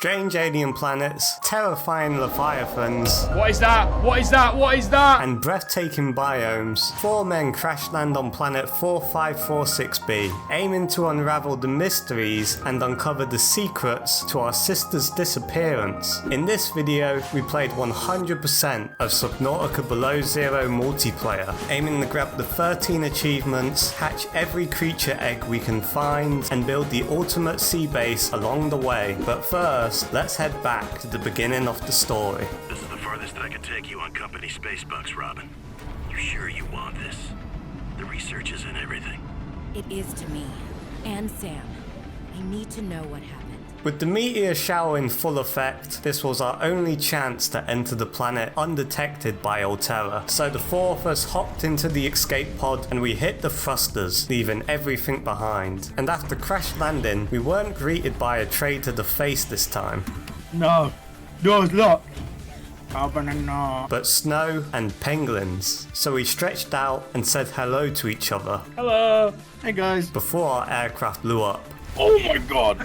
strange alien planets, terrifying Leviathans. What is that? What is that? What is that? And breathtaking biomes, 4 men crash land on planet 4546b, aiming to unravel the mysteries and uncover the secrets to our sister's disappearance. In this video, we played 100% of Subnautica Below Zero multiplayer, aiming to grab the 13 achievements, hatch every creature egg we can find, and build the ultimate sea base along the way. But first, let's head back to the beginning of the story. This is the farthest that I can take you on company space bucks, Robin. You sure you want this? The research isn't everything. It is to me. And Sam. I need to know what happened. With the meteor shower in full effect, this was our only chance to enter the planet undetected by Alterra. So the 4 of us hopped into the escape pod and we hit the thrusters, leaving everything behind. And after crash landing, we weren't greeted by a tray to the face this time. No, door's locked. Open and no. But snow and penguins. So we stretched out and said hello to each other. Hello. Hey guys. Before our aircraft blew up. Oh my god.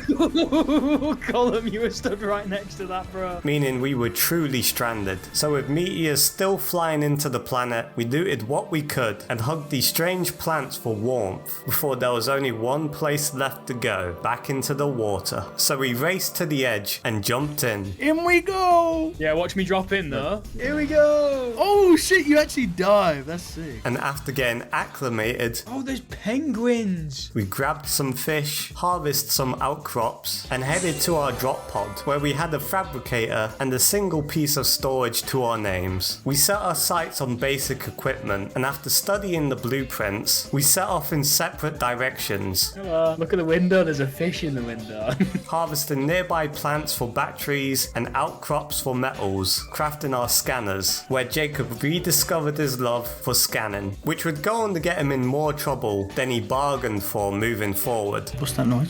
Colum, you were stood right next to that, bro. Meaning we were truly stranded. So with meteors still flying into the planet, we looted what we could and hugged these strange plants for warmth before there was only one place left to go, back into the water. So we raced to the edge and jumped in. In we go. Yeah, watch me drop in though. Here we go. Oh shit, you actually dive. That's sick. And after getting acclimated, Oh, there's penguins. we grabbed some fish, harvested some outcrops, and headed to our drop pod, where we had a fabricator and a single piece of storage to our names. We set our sights on basic equipment, and after studying the blueprints, we set off in separate directions, Hello. Look at the window, there's a fish in the window. harvesting nearby plants for batteries and outcrops for metals, crafting our scanners, where Jacob rediscovered his love for scanning, which would go on to get him in more trouble than he bargained for moving forward. What's that noise?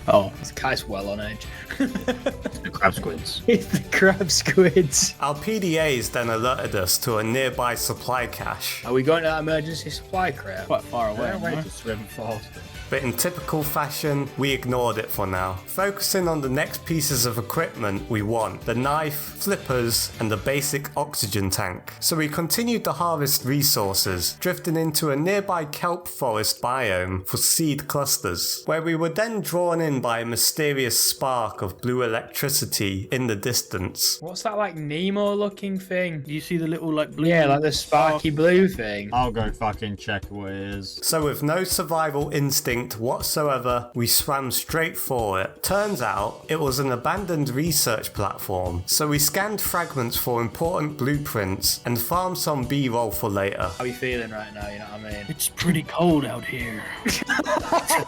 Oh, This guy's well on edge. the crab squids. It's the crab squids. Our PDAs then alerted us to a nearby supply cache, Are we going to that emergency supply crate? Quite far away. Where no? to swim faster? but in typical fashion, we ignored it for now, focusing on the next pieces of equipment we want, the knife, flippers, and the basic oxygen tank. So we continued to harvest resources, drifting into a nearby kelp forest biome for seed clusters, where we were then drawn in by a mysterious spark of blue electricity in the distance. What's that like Nemo looking thing? Do you see the little like blue? Yeah, like the sparky blue thing. I'll go fucking check what it is. So with no survival instinct whatsoever, we swam straight for it. Turns out, it was an abandoned research platform, so we scanned fragments for important blueprints and farmed some B-roll for later. How are you feeling right now, you know what I mean? It's pretty cold out here.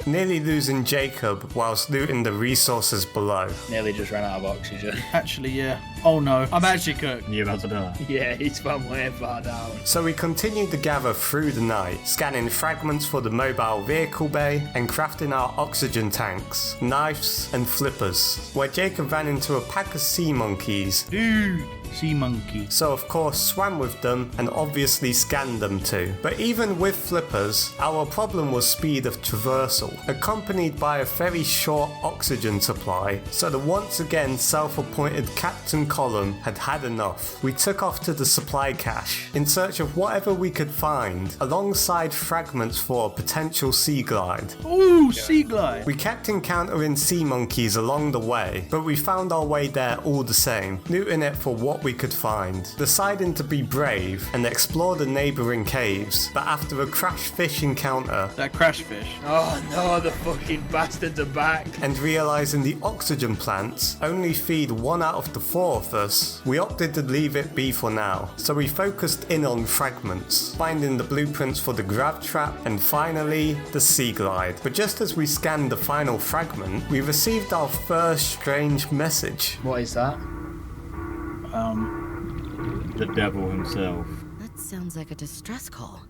Nearly losing Jacob whilst looting the resources below. Nearly just ran out of oxygen. Actually, yeah. Oh no, I'm actually cooked. You about to die? Yeah, he's gone way far down. So we continued to gather through the night, scanning fragments for the mobile vehicle bay and crafting our oxygen tanks, knives and flippers, where Jacob ran into a pack of sea monkeys. Dude, sea monkey. So of course swam with them and obviously scanned them too. But even with flippers, our problem was speed of traversal, accompanied by a very short oxygen supply, so the once again self-appointed Captain Column had had enough. We took off to the supply cache, in search of whatever we could find, alongside fragments for a potential sea glide. Ooh, sea glide. We kept encountering sea monkeys along the way, but we found our way there all the same, looting it for what we could find, deciding to be brave and explore the neighbouring caves, but after a Crashfish encounter That Crashfish. Oh no, the fucking bastards are back. and realising the oxygen plants only feed 1 out of the 4 of us, we opted to leave it be for now, so we focused in on fragments, finding the blueprints for the grab trap and finally the sea glide. But just as we scanned the final fragment, we received our first strange message. What is that? The devil himself. That sounds like a distress call.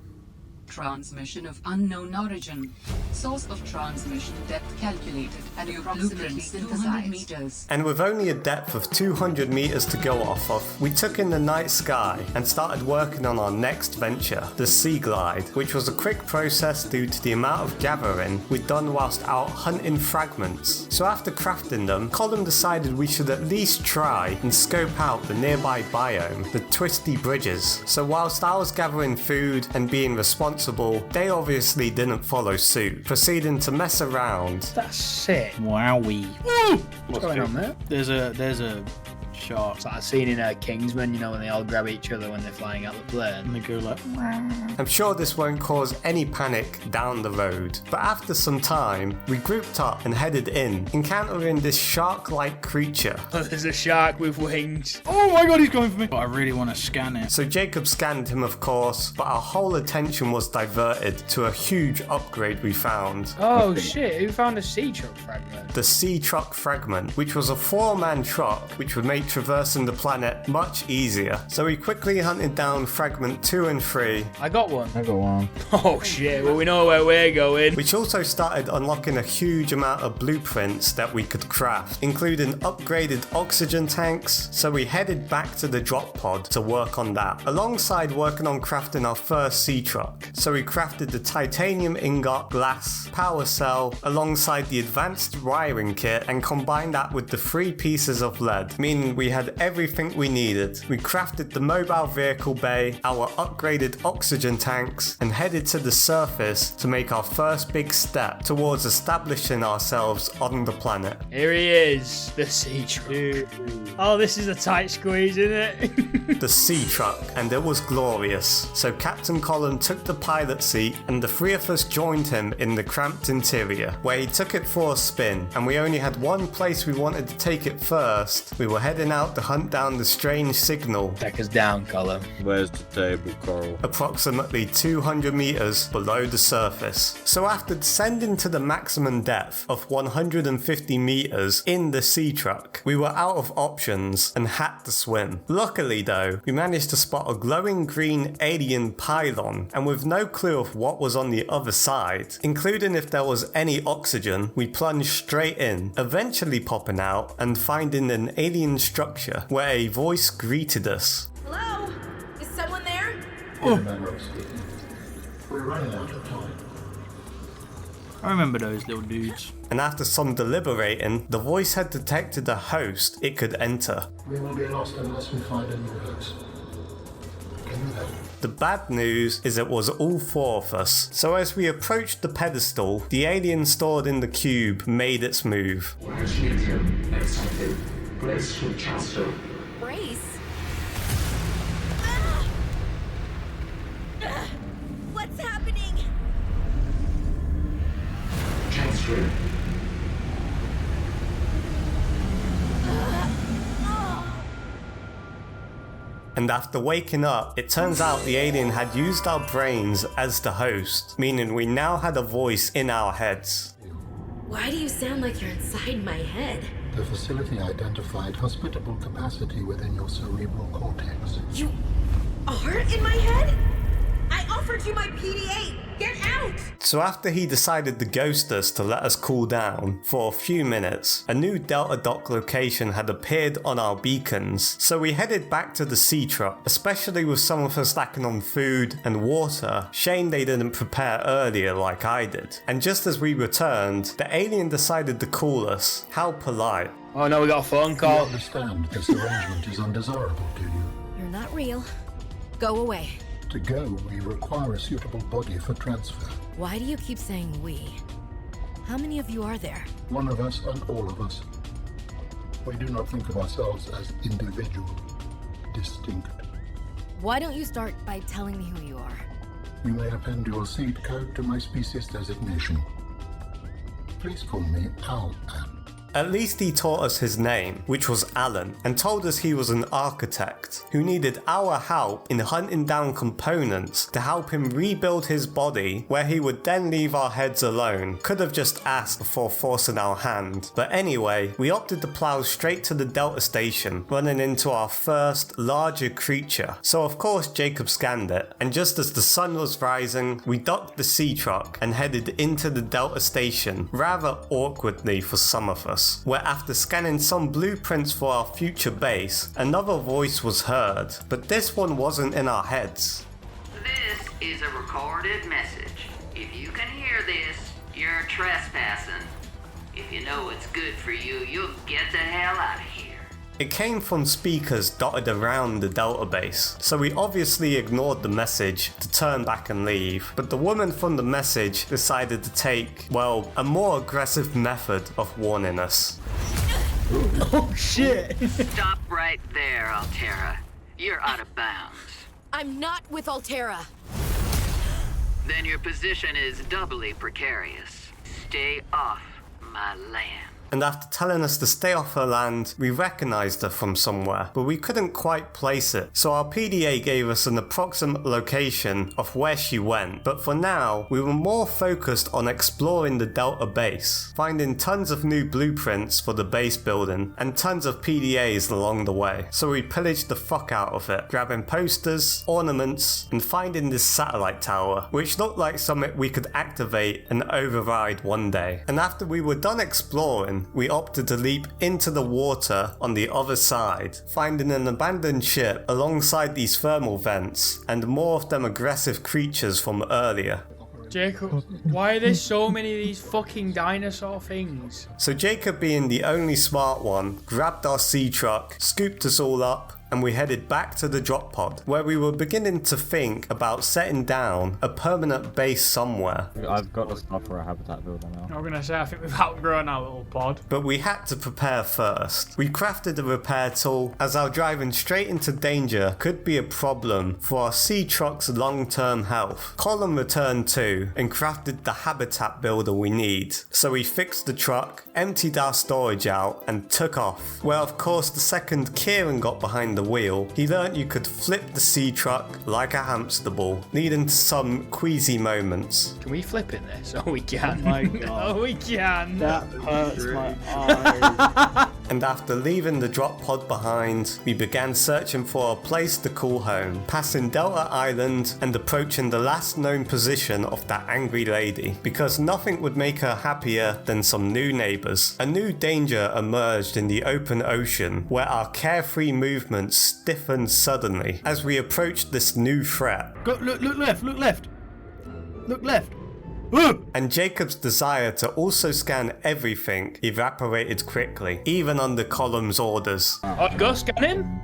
Transmission of unknown origin. Source of transmission depth calculated at approximately 200 meters. And with only a depth of 200 meters to go off of, we took in the night sky and started working on our next venture, the Sea Glide, which was a quick process due to the amount of gathering we'd done whilst out hunting fragments. So after crafting them, Colin decided we should at least try and scope out the nearby biome, the Twisty Bridges. So whilst I was gathering food and being responsible, they obviously didn't follow suit, proceeding to mess around. That's sick. Wowie. What's going on there? There's a shark. It's like I've seen in Kingsman, you know, when they all grab each other when they're flying out the plane. And they go like... I'm sure this won't cause any panic down the road, but after some time, we grouped up and headed in, encountering this shark-like creature. Oh, there's a shark with wings. Oh my god, he's going for me. But I really want to scan it. So Jacob scanned him, of course, but our whole attention was diverted to a huge upgrade we found. Oh shit, who found a sea truck fragment? The Sea Truck Fragment, which was a 4-man truck which would make traversing the planet much easier. So we quickly hunted down Fragment 2 and 3. I got one. I go on. Oh shit, well we know where we're going. Which also started unlocking a huge amount of blueprints that we could craft, including upgraded oxygen tanks, so we headed back to the drop pod to work on that, alongside working on crafting our first sea truck. So we crafted the titanium ingot, glass, power cell, alongside the advanced wiring kit, and combined that with the 3 pieces of lead, meaning we had everything we needed. We crafted the mobile vehicle bay, our upgraded oxygen tanks, and headed to the surface to make our first big step towards establishing ourselves on the planet. Here he is, the sea truck. Oh, this is a tight squeeze, isn't it? The sea truck, and it was glorious. So Captain Colin took the pilot seat and the 3 of us joined him in the cramped interior, where he took it for a spin, and we only had one place we wanted to take it first. We were heading out to hunt down the strange signal. Take us down, Colin. Where's the table, Coral? Approximately 200 meters below the surface. So after descending to the maximum depth of 150 meters in the sea truck, we were out of options and had to swim. Luckily though, we managed to spot a glowing green alien pylon, and with no clue of what was on the other side, including if there was any oxygen, we plunged straight in, eventually popping out and finding an alien structure where a voice greeted us. Hello? Is someone there? We're running out of time. I remember those little dudes. And after some deliberating, the voice had detected a host it could enter. We will be lost unless we find a new host. Can you help? The bad news is it was all 4 of us, so as we approached the pedestal, the alien stored in the cube made its move. Brace for transfer. Brace? What's happening? Transfer. And after waking up, it turns out the alien had used our brains as the host, meaning we now had a voice in our heads. Why do you sound like you're inside my head? The facility identified hospitable capacity within your cerebral cortex. You are in my head? I offered you my PDA! Get out! So after he decided to ghost us to let us cool down for a few minutes, a new Delta Dock location had appeared on our beacons, so we headed back to the sea truck, especially with some of us lacking on food and water. Shame they didn't prepare earlier like I did. And just as we returned, the alien decided to call us. How polite. Oh no, we got a phone You call. understand this arrangement is undesirable to you. You're not real. Go away. To go, we require a suitable body for transfer. Why do you keep saying we? How many of you are there? One of us and all of us. We do not think of ourselves as individual, distinct. Why don't you start by telling me who you are? You may append your seed code to my species designation. Please call me Al-An. At least he taught us his name, which was Alan, and told us he was an architect who needed our help in hunting down components to help him rebuild his body, where he would then leave our heads alone. Could have just asked before forcing our hand. But anyway, we opted to plow straight to the Delta station, running into our first larger creature. So of course Jacob scanned it, and just as the sun was rising, we docked the sea truck and headed into the Delta station, rather awkwardly for some of us, where after scanning some blueprints for our future base, another voice was heard, but this one wasn't in our heads. This is a recorded message. If you can hear this, you're trespassing. If you know what's good for you, you'll get the hell out of here. It came from speakers dotted around the Delta base, so we obviously ignored the message to turn back and leave, but the woman from the message decided to take, well, a more aggressive method of warning us. Oh shit! Stop right there, Altera. You're out of bounds. I'm not with Altera. Then your position is doubly precarious. Stay off my land. And after telling us to stay off her land, we recognised her from somewhere, but we couldn't quite place it. So our PDA gave us an approximate location of where she went, but for now, we were more focused on exploring the Delta base, finding tons of new blueprints for the base building, and tons of PDAs along the way. So we pillaged the fuck out of it, grabbing posters, ornaments, and finding this satellite tower, which looked like something we could activate and override one day. And after we were done exploring, we opted to leap into the water on the other side, finding an abandoned ship alongside these thermal vents and more of them aggressive creatures from earlier. Jacob, why are there so many of these fucking dinosaur things? So Jacob, being the only smart one, grabbed our sea truck, scooped us all up, and we headed back to the drop pod, where we were beginning to think about setting down a permanent base somewhere. I've got the stuff for a habitat builder now. I'm gonna say I think we've outgrown our little pod. But we had to prepare first. We crafted a repair tool, as our driving straight into danger could be a problem for our sea truck's long-term health. Colin returned too, and crafted the habitat builder we need. So we fixed the truck, emptied our storage out, and took off. Well, of course, the second Kieran got behind the wheel, he learnt you could flip the sea truck like a hamster ball, leading to some queasy moments. Can we flip in this? Oh, we can. Oh my God. Oh, we can. That hurts my eyes. And after leaving the drop pod behind, we began searching for a place to call home, passing Delta Island and approaching the last known position of that angry lady, because nothing would make her happier than some new neighbours. A new danger emerged in the open ocean, where our carefree movements stiffened suddenly as we approached this new threat. Go, look left, look left. Look left. And Jacob's desire to also scan everything evaporated quickly, even under Column's orders. Oh, go scan him?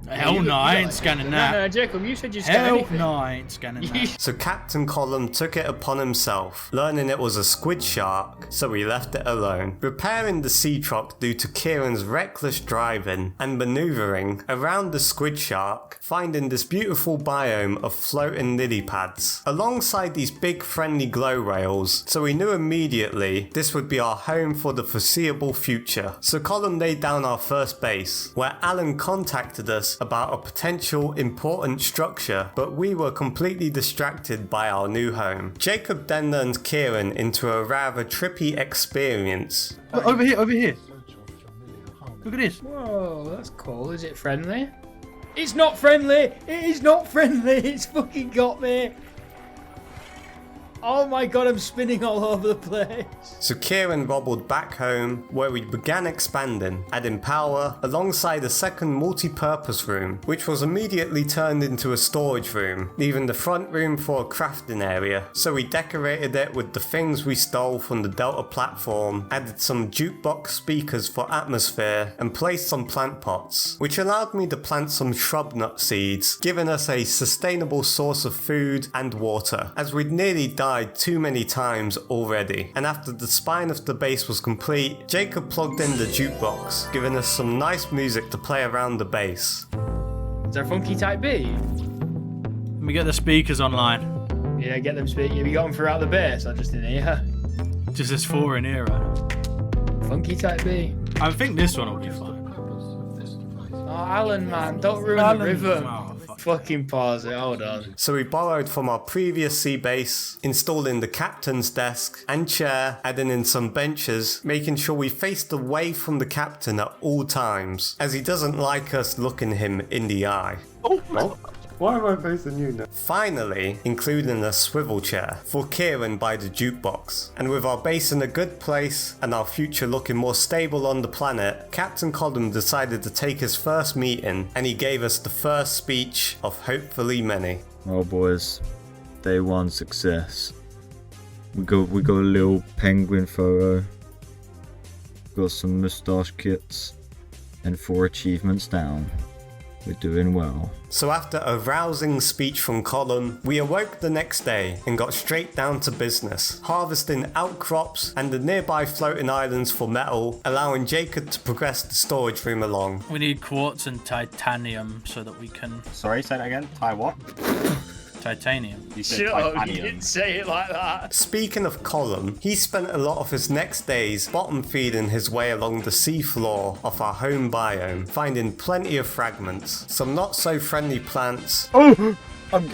Hell no, I ain't scanning that. No, Jacob, you said you scan Hell anything. no, I ain't scanning that. So Captain Column took it upon himself, learning it was a squid shark, so we left it alone. Repairing the sea truck due to Kieran's reckless driving and manoeuvring around the squid shark, finding this beautiful biome of floating lily pads, alongside these big friendly glow rails, so we knew immediately this would be our home for the foreseeable future. So Column laid down our first base, where Alan contacted us about a potential important structure, but we were completely distracted by our new home. Jacob then learned Kieran into a rather trippy experience. Look, over here, over here. Look at this. Whoa, that's cool. Is it friendly? It's not friendly! It is not friendly! It's fucking got me! Oh my god, I'm spinning all over the place. So Kieran wobbled back home, where we began expanding, adding power, alongside a second multi-purpose room, which was immediately turned into a storage room, leaving the front room for a crafting area. So we decorated it with the things we stole from the Delta platform, added some jukebox speakers for atmosphere, and placed some plant pots, which allowed me to plant some shrub nut seeds, giving us a sustainable source of food and water, as we'd nearly died too many times already. And after the spine of the base was complete, Jacob plugged in the jukebox, giving us some nice music to play around the base. Is there a funky type B? Let me get the speakers online. Yeah, get them speak. Have you got them throughout the base? I just in here. Just there's 4 in here, right? funky type B. I think this one will be fun. Oh, Alan, man, don't ruin the rhythm. Oh, fuck. Fucking pause it, hold on. So we borrowed from our previous sea base, installing the captain's desk and chair, adding in some benches, making sure we faced away from the captain at all times, as he doesn't like us looking him in the eye. Oh, Why am I facing you now? Finally, including a swivel chair for Kieran by the jukebox. And with our base in a good place and our future looking more stable on the planet, Captain Colin decided to take his first meeting, and he gave us the first speech of hopefully many. Well, boys, day one success. We got a little penguin photo. Got some moustache kits, and 4 achievements down. We're doing well. So after a rousing speech from Colin, we awoke the next day and got straight down to business, harvesting outcrops and the nearby floating islands for metal, allowing Jacob to progress the storage room along. We need quartz and titanium so that we can... Sorry, say that again. what? Titanium. You said Shut up, you titanium. didn't say it like that. Speaking of Colin, he spent a lot of his next days bottom feeding his way along the seafloor of our home biome, finding plenty of fragments, some not so friendly plants, I'm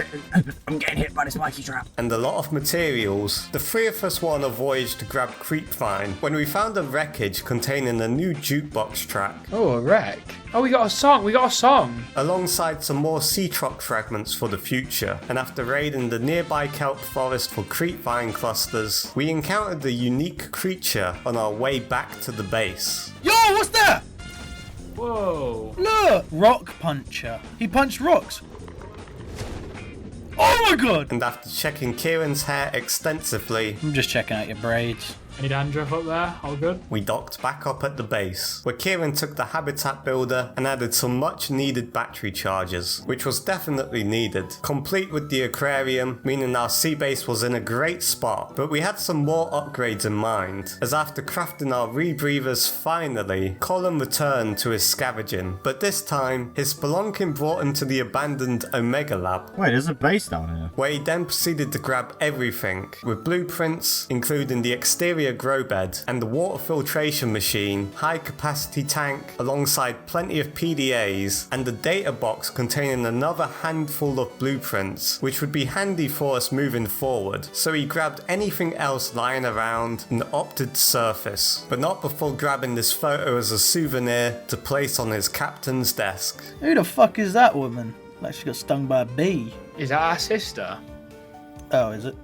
getting hit by the spiky trap. and a lot of materials. The 3 of us were on a voyage to grab Creepvine when we found a wreckage containing a new jukebox track, Oh, a wreck. Oh, we got a song. alongside some more sea truck fragments for the future. And after raiding the nearby kelp forest for Creepvine clusters, we encountered a unique creature on our way back to the base. Yo, what's that? Whoa. Look! Rock puncher. He punched rocks. Oh my god! And after checking Kieran's hair extensively, I'm just checking out your braids. Any dandruff up there? All good? we docked back up at the base, where Kieran took the habitat builder and added some much needed battery chargers, which was definitely needed, complete with the aquarium, meaning our sea base was in a great spot. But we had some more upgrades in mind, as after crafting our rebreathers finally, Colin returned to his scavenging, but this time his spelunking brought him to the abandoned Omega Lab, Wait, there's a base down here. where he then proceeded to grab everything, with blueprints, including the exterior grow bed and the water filtration machine, high capacity tank, alongside plenty of PDAs, and the data box containing another handful of blueprints, which would be handy for us moving forward. So he grabbed anything else lying around and opted to surface, but not before grabbing this photo as a souvenir to place on his captain's desk. Who the fuck is that woman? Like she got stung by a bee. Is that our sister? Oh, is it?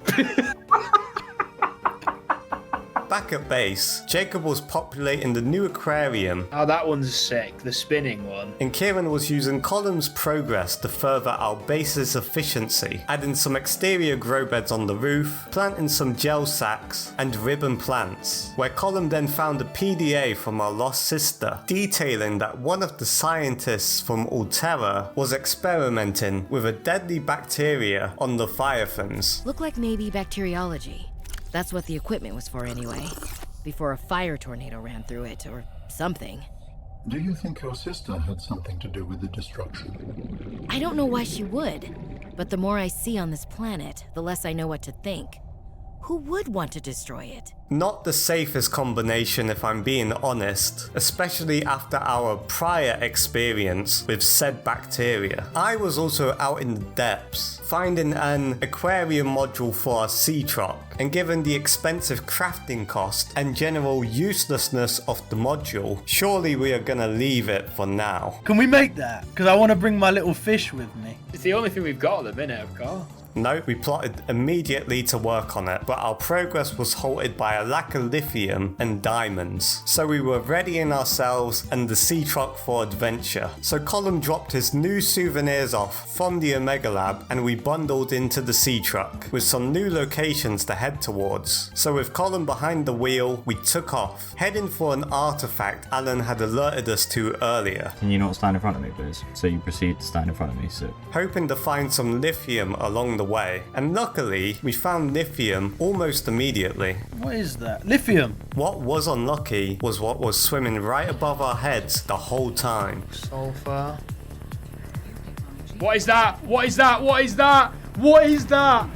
Back at base, Jacob was populating the new aquarium, Oh, that one's sick. The spinning one. and Kieran was using Colin's progress to further our base's efficiency, adding some exterior grow beds on the roof, planting some gel sacks, and ribbon plants, where Colin then found a PDA from our lost sister, detailing that one of the scientists from Alterra was experimenting with a deadly bacteria on the Leviathans. Looked like maybe bacteriology. That's what the equipment was for anyway. Before a fire tornado ran through it, or something. Do you think your sister had something to do with the destruction? I don't know why she would, but the more I see on this planet, the less I know what to think. Who would want to destroy it? Not the safest combination if I'm being honest, especially after our prior experience with said bacteria. I was also out in the depths, finding an aquarium module for our sea truck, and given the expensive crafting cost and general uselessness of the module, surely we are gonna leave it for now. Can we make that? Because I want to bring my little fish with me. It's the only thing we've got at the minute, of course. No, we plotted immediately to work on it, but our progress was halted by a lack of lithium and diamonds. So we were readying ourselves and the sea truck for adventure. So Colin dropped his new souvenirs off from the Omega Lab and we bundled into the sea truck with some new locations to head towards. So with Colin behind the wheel, we took off, heading for an artifact Alan had alerted us to earlier. Can you not stand in front of me, please? So you proceed to stand in front of me, so... Hoping to find some lithium along the way, and luckily we found lithium almost immediately. What is that? Lithium. What was unlucky was what was swimming right above our heads the whole time. Sulfur. What is that? What is that? What is that? What is that?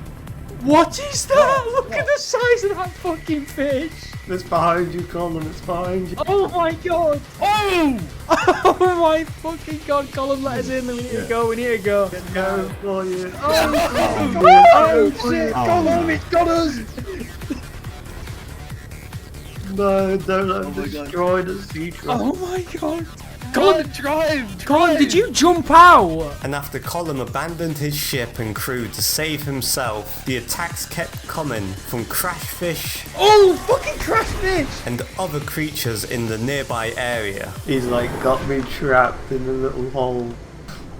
What is that? Look at the size of that fucking fish. It's behind you, Colin. It's behind you. Oh my god! Oh! Oh my fucking god, Colin, let us in. We need to go, we need to go. Go for you. Oh shit, Colin, it's got us! No, don't let them destroy the Seatruckin. Oh my god. Colin, drive! Colin, did you jump out? And after Colin abandoned his ship and crew to save himself, the attacks kept coming from Crashfish. Oh, fucking Crashfish! And other creatures in the nearby area. He's like got me trapped in a little hole.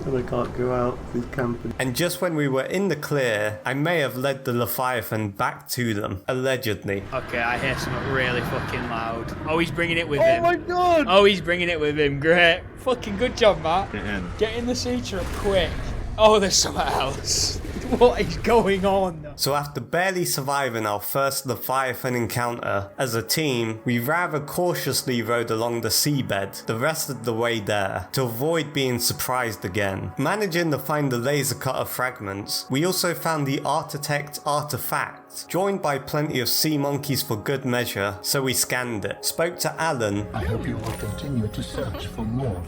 And I can't go out, he's camping. And just when we were in the clear, I may have led the Leviathan back to them, allegedly. Okay, I hear something really fucking loud. Oh, he's bringing it with him. Oh my god! Oh, he's bringing it with him. Great. Fucking good job, Matt. Get in the Seatruck quick. Oh, there's something else. What is going on? So after barely surviving our first Leviathan encounter, as a team, we rather cautiously rode along the seabed the rest of the way there, to avoid being surprised again. Managing to find the laser cutter fragments, we also found the Architect artifact, joined by plenty of sea monkeys for good measure, so we scanned it, spoke to Alan, I hope you will continue to search for more.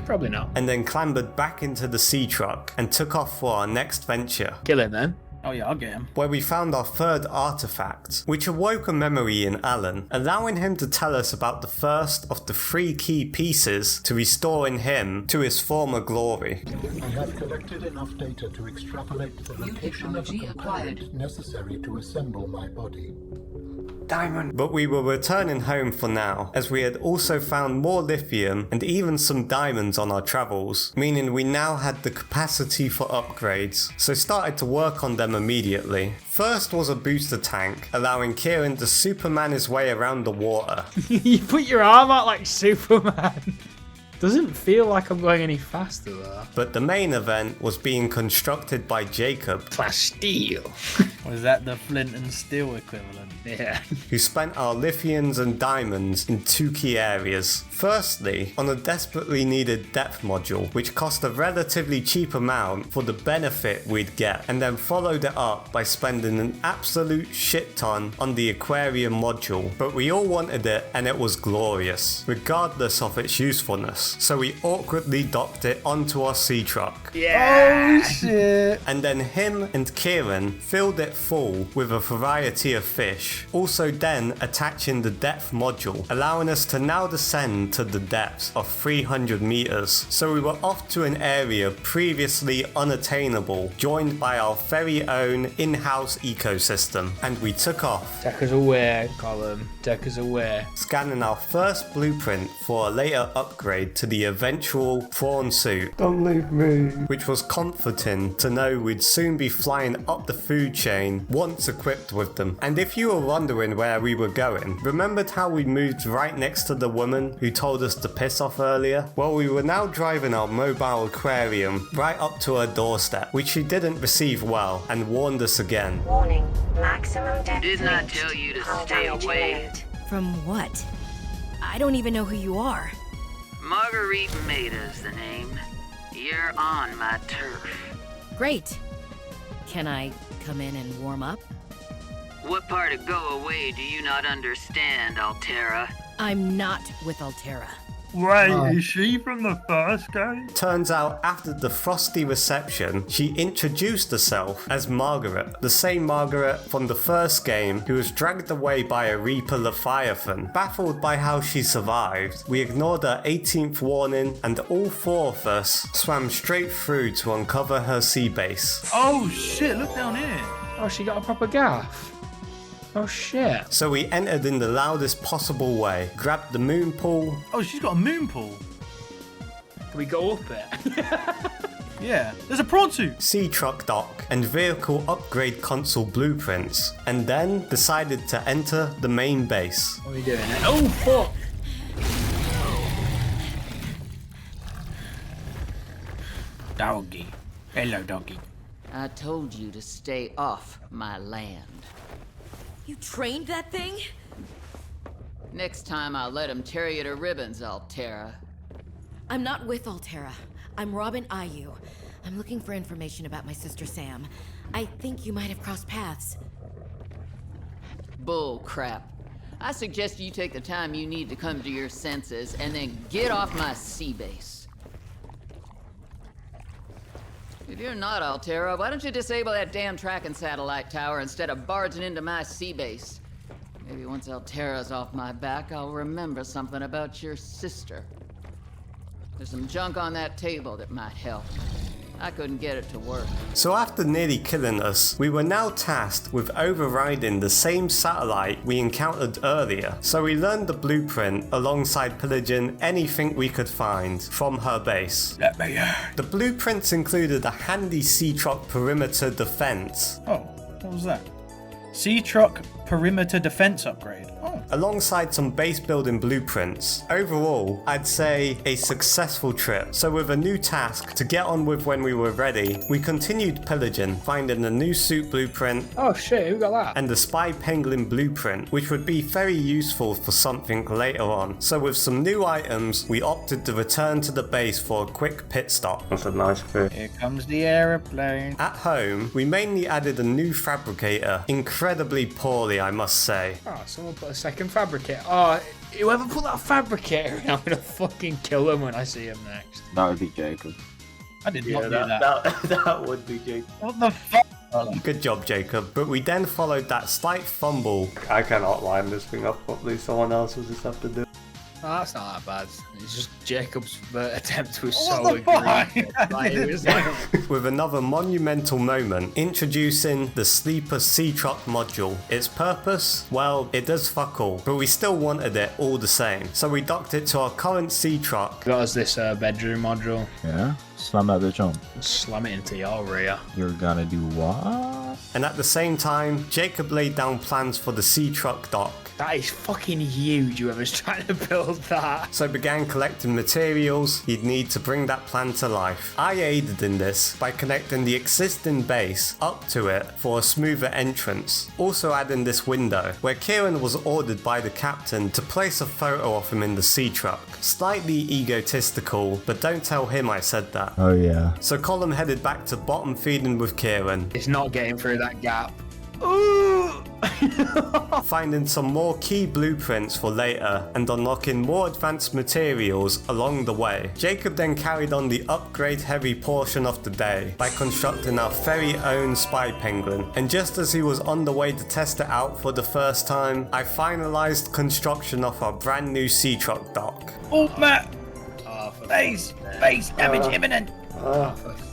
Probably not. and then clambered back into the Seatruck and took off for our next venture. Kill him then. Oh yeah, I'll get him. Where we found our third artifact, which awoke a memory in Alan, allowing him to tell us about the first of the 3 key pieces to restoring him to his former glory. I have collected enough data to extrapolate the location of a component necessary to assemble my body. Diamond. But we were returning home for now, as we had also found more lithium and even some diamonds on our travels, meaning we now had the capacity for upgrades, so started to work on them immediately. First was a booster tank, allowing Kieran to Superman his way around the water. You put your arm out like Superman. Doesn't feel like I'm going any faster though. But the main event was being constructed by Jacob, Class steel. Was that the flint and steel equivalent? Yeah. who spent our lithiums and diamonds in 2 key areas. Firstly, on a desperately needed depth module, which cost a relatively cheap amount for the benefit we'd get, and then followed it up by spending an absolute shit ton on the aquarium module. But we all wanted it, and it was glorious, regardless of its usefulness, so we awkwardly docked it onto our Seatruck. Yeah. Oh shit! And then him and Kieran filled it full with a variety of fish, also then attaching the depth module, allowing us to now descend to the depths of 300 meters. So we were off to an area previously unattainable, joined by our very own in-house ecosystem, and we took off. Take us away, Colin. Take us away. Scanning our first blueprint for a later upgrade to the eventual prawn suit. Don't leave me. Which was comforting to know we'd soon be flying up the food chain once equipped with them. And if you were wondering where we were going, remembered how we moved right next to the woman who told us to piss off earlier? Well, we were now driving our mobile aquarium right up to her doorstep, which she didn't receive well and warned us again. Warning, maximum depth. Didn't I tell you to stay away? From what? I don't even know who you are. Marguerite Maida's the name. You're on my turf. Great. Can I come in and warm up? What part of go away do you not understand, Altera? I'm not with Altera. Wait, is she from the first game? Turns out after the frosty reception, she introduced herself as Margaret, the same Margaret from the first game who was dragged away by a Reaper Leviathan. Baffled by how she survived, we ignored her 18th warning and all 4 of us swam straight through to uncover her sea base. Oh shit, look down here. Oh, she got a proper gaff. Oh shit. So we entered in the loudest possible way, grabbed the moon pool. Oh, she's got a moon pool. Can we go up it? Yeah, there's a prawn suit. Sea truck dock and vehicle upgrade console blueprints, and then decided to enter the main base. What are we doing? Oh fuck! Doggy. Hello, doggy. I told you to stay off my land. You trained that thing? Next time I'll let him tear you to ribbons, Altera. I'm not with Altera. I'm Robin Ayu. I'm looking for information about my sister Sam. I think you might have crossed paths. Bull crap. I suggest you take the time you need to come to your senses and then get off my sea base. If you're not Altera, why don't you disable that damn tracking satellite tower instead of barging into my sea base? Maybe once Altera's off my back, I'll remember something about your sister. There's some junk on that table that might help. I couldn't get it to work. So after nearly killing us, we were now tasked with overriding the same satellite we encountered earlier. So we learned the blueprint alongside pillaging anything we could find from her base. Let me The blueprints included a handy Seatruck perimeter defense. Oh, what was that? Seatruck perimeter defense upgrade. Oh. Alongside some base building blueprints. Overall, I'd say a successful trip. So with a new task to get on with when we were ready, we continued pillaging, finding a new suit blueprint. Oh shit, who got that? And the spy penguin blueprint, which would be very useful for something later on. So with some new items, we opted to return to the base for a quick pit stop. That's a nice bit. Here comes the aeroplane. At home, we mainly added a new fabricator, incredibly poorly I must say. Oh, someone put a second fabricator. Oh, whoever put that fabricator in, I'm gonna fucking kill him when I see him next. That would be Jacob. I did not do that. That would be Jacob. What the fuck? Good job, Jacob. But we then followed that slight fumble. I cannot line this thing up properly. Someone else will just have to do it. Oh, that's not that bad. It's just Jacob's attempt to What so the fuck? agree. With another monumental moment, introducing the Sleeper Seatruck module. Its purpose? Well, it does fuck all, but we still wanted it all the same. So we docked it to our current Seatruck. Got us this bedroom module. Yeah? Slam that bitch on. Slam it into your rear. You're gonna do what? And at the same time, Jacob laid down plans for the Seatruck dock. That is fucking huge, whoever's trying to build that. So began collecting materials he'd need to bring that plan to life. I aided in this by connecting the existing base up to it for a smoother entrance. Also adding this window, where Kieran was ordered by the captain to place a photo of him in the Seatruck. Slightly egotistical, but don't tell him I said that. Oh yeah. So Colin headed back to bottom feeding with Kieran. It's not getting through that gap. Finding some more key blueprints for later and unlocking more advanced materials along the way. Jacob then carried on the upgrade heavy portion of the day by constructing our very own spy penguin, and just as he was on the way to test it out for the first time, I finalized construction of our brand new Seatruck dock. Oh, Matt! Base damage imminent!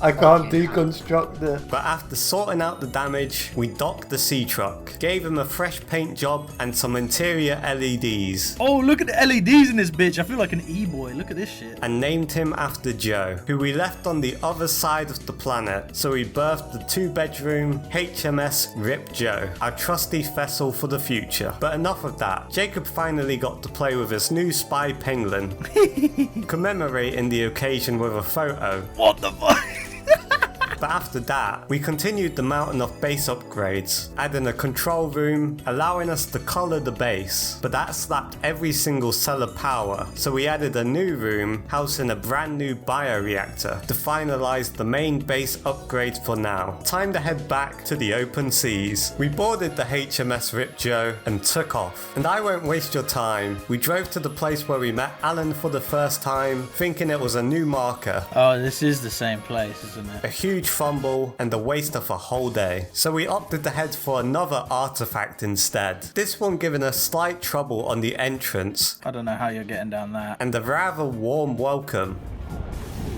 I can't deconstruct it. But after sorting out the damage, we docked the Seatruck, gave him a fresh paint job and some interior LEDs. Oh, look at the LEDs in this bitch. I feel like an E-boy. Look at this shit. And named him after Joe, who we left on the other side of the planet. So we birthed the 2-bedroom HMS Rip Joe, our trusty vessel for the future. But enough of that. Jacob finally got to play with his new spy penguin, commemorating the occasion with a photo. What the fuck? But after that, we continued the mountain of base upgrades, adding a control room, allowing us to colour the base, but that slapped every single cell of power, so we added a new room housing a brand new bioreactor to finalise the main base upgrades for now. Time to head back to the open seas. We boarded the HMS Rip Joe and took off. And I won't waste your time, we drove to the place where we met Alan for the first time, thinking it was a new marker. Oh, this is the same place, isn't it? A huge fumble and a waste of a whole day. So we opted to head for another artifact instead. This one giving us slight trouble on the entrance. I don't know how you're getting down that. And a rather warm welcome.